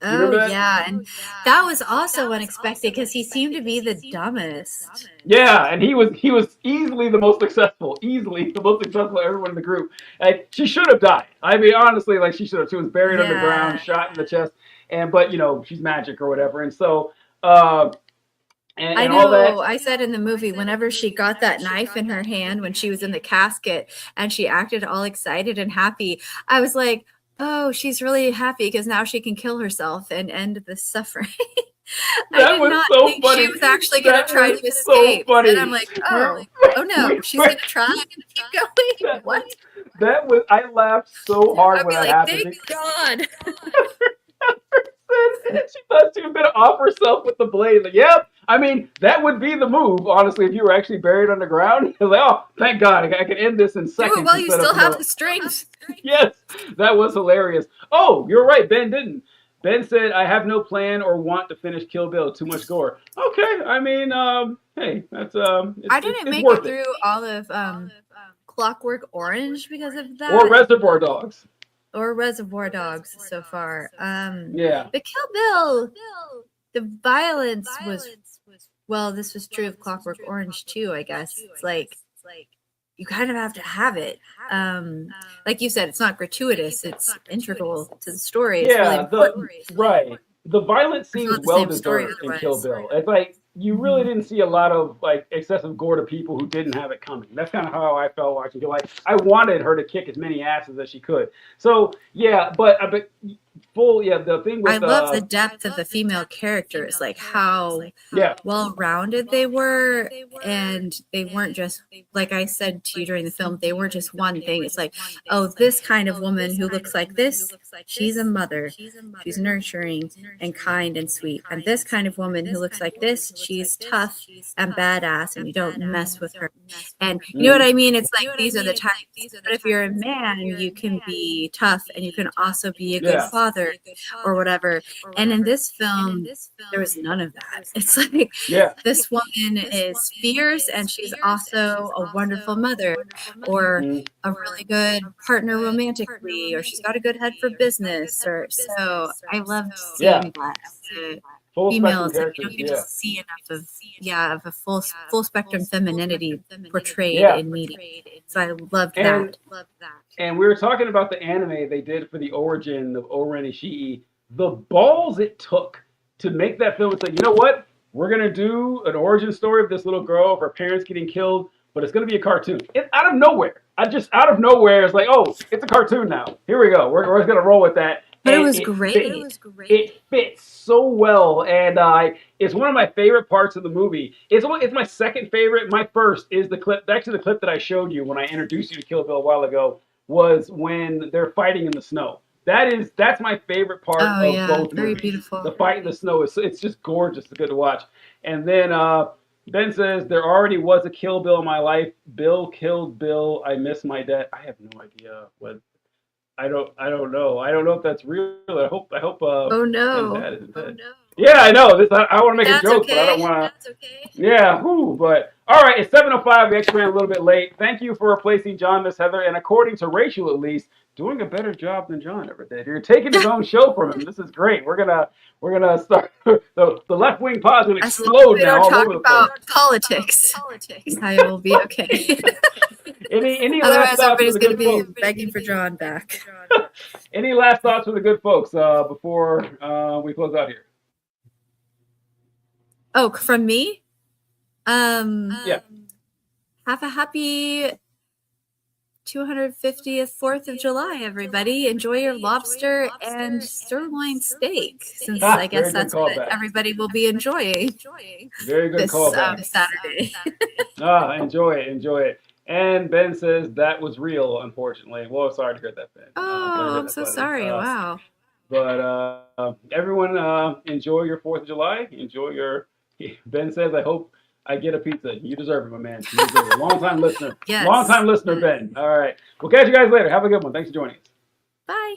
Oh yeah, and that was also unexpected because he seemed to be the dumbest. Yeah, and he was easily the most successful. Easily the most successful of everyone in the group. Like, she should have died. I mean, honestly, like she should have. She was buried underground, shot in the chest, but she's magic or whatever, and so. I know. All that. I said in the movie, whenever she got that knife in her hand when she was in the casket and she acted all excited and happy, I was like, oh, she's really happy because now she can kill herself and end the suffering. I did not think funny. She was actually going to try to escape. So and I'm like, oh no, she's going to try and keep going. What? I laughed so hard when that happened. Thank God. She thought she was going to off herself with the blade. Like, yep. I mean, that would be the move, honestly, if you were actually buried underground. Like, oh, thank God, I can end this in seconds. Do it while you still have the strength. Yes, that was hilarious. Oh, you're right, Ben didn't. Ben said, I have no plan or want to finish Kill Bill. Too much gore. Okay, I mean, hey, that's I didn't make it through all of Clockwork Orange because of that. Or Reservoir Dogs. Or Reservoir Dogs so far. Yeah. But Kill Bill, the violence was, well, this was true of Clockwork Orange too, I guess. It's like you kind of have to have it. Like you said, it's not gratuitous. It's integral to the story. It's really important. Right. The violence seems well deserved in Kill Bill. It's like you really didn't see a lot of like excessive gore to people who didn't have it coming. That's kind of how I felt watching it. Like, I wanted her to kick as many asses as she could. So yeah, but the thing with I love the depth of the female characters, like how well-rounded they were, and they weren't just, like I said to you during the film, they weren't just one thing. It's like, oh, this kind of woman who looks like this, she's a mother, she's nurturing and kind and sweet, and this kind of woman who looks like this, she's tough and badass, and you don't mess with her. And you know what I mean? It's like these are the types. But if you're a man, you can be tough, and you can also be a good father or whatever. And in this film, there was none of that. It's like this woman is fierce, and she's also a wonderful mother, or a really good partner romantically, or she's got a good head for business. Or so I love seeing that. Females, you don't get to see enough of a full spectrum femininity portrayed in media. So I loved that. And we were talking about the anime they did for the origin of Oren Ishii. The balls it took to make that film. It's like, you know what? We're gonna do an origin story of this little girl, of her parents getting killed, but it's gonna be a cartoon. It's out of nowhere. Out of nowhere, it's like, oh, it's a cartoon now. Here we go. We're just gonna roll with that. But it was great. It fits so well, and it's one of my favorite parts of the movie. It's my second favorite. My first is the clip. Actually, the clip that I showed you when I introduced you to Kill Bill a while ago was when they're fighting in the snow. That's my favorite part of both movies. Very beautiful. The fight in the snow it's just gorgeous. It's good to watch. And then Ben says, there already was a Kill Bill in my life. Bill killed Bill. I miss my dad. I have no idea what. I don't know. I don't know if that's real. I hope. Oh no. Yeah, I know. I want to make a joke, but I don't want to. That's okay. Yeah. But All right, it's 7:05. We actually ran a little bit late. Thank you for replacing John, Miss Heather, and according to Rachel, at least, doing a better job than John ever did. You're taking his own show from him. This is great. We're gonna start the left wing pod is gonna As long as explode we now don't all talk over the about place. politics, I will be okay. Any last Otherwise, thoughts everybody's for the going to good be folks? begging for John back. Any last thoughts for the good folks before we close out here? Oh, from me? Yeah. Have a happy 250th 4th of July, everybody. Enjoy your lobster and sirloin steak, since I guess that's what everybody will be enjoying Very good this callback. Saturday. Enjoy it. And Ben says that was real, unfortunately. Well, sorry to hear that, Ben. Oh, I'm so sorry. Wow. But everyone, enjoy your 4th of July. Enjoy your. Ben says, I hope I get a pizza. You deserve it, my man. You deserve it. Long-time listener. Yes. Long-time listener, Ben. All right. We'll catch you guys later. Have a good one. Thanks for joining us. Bye.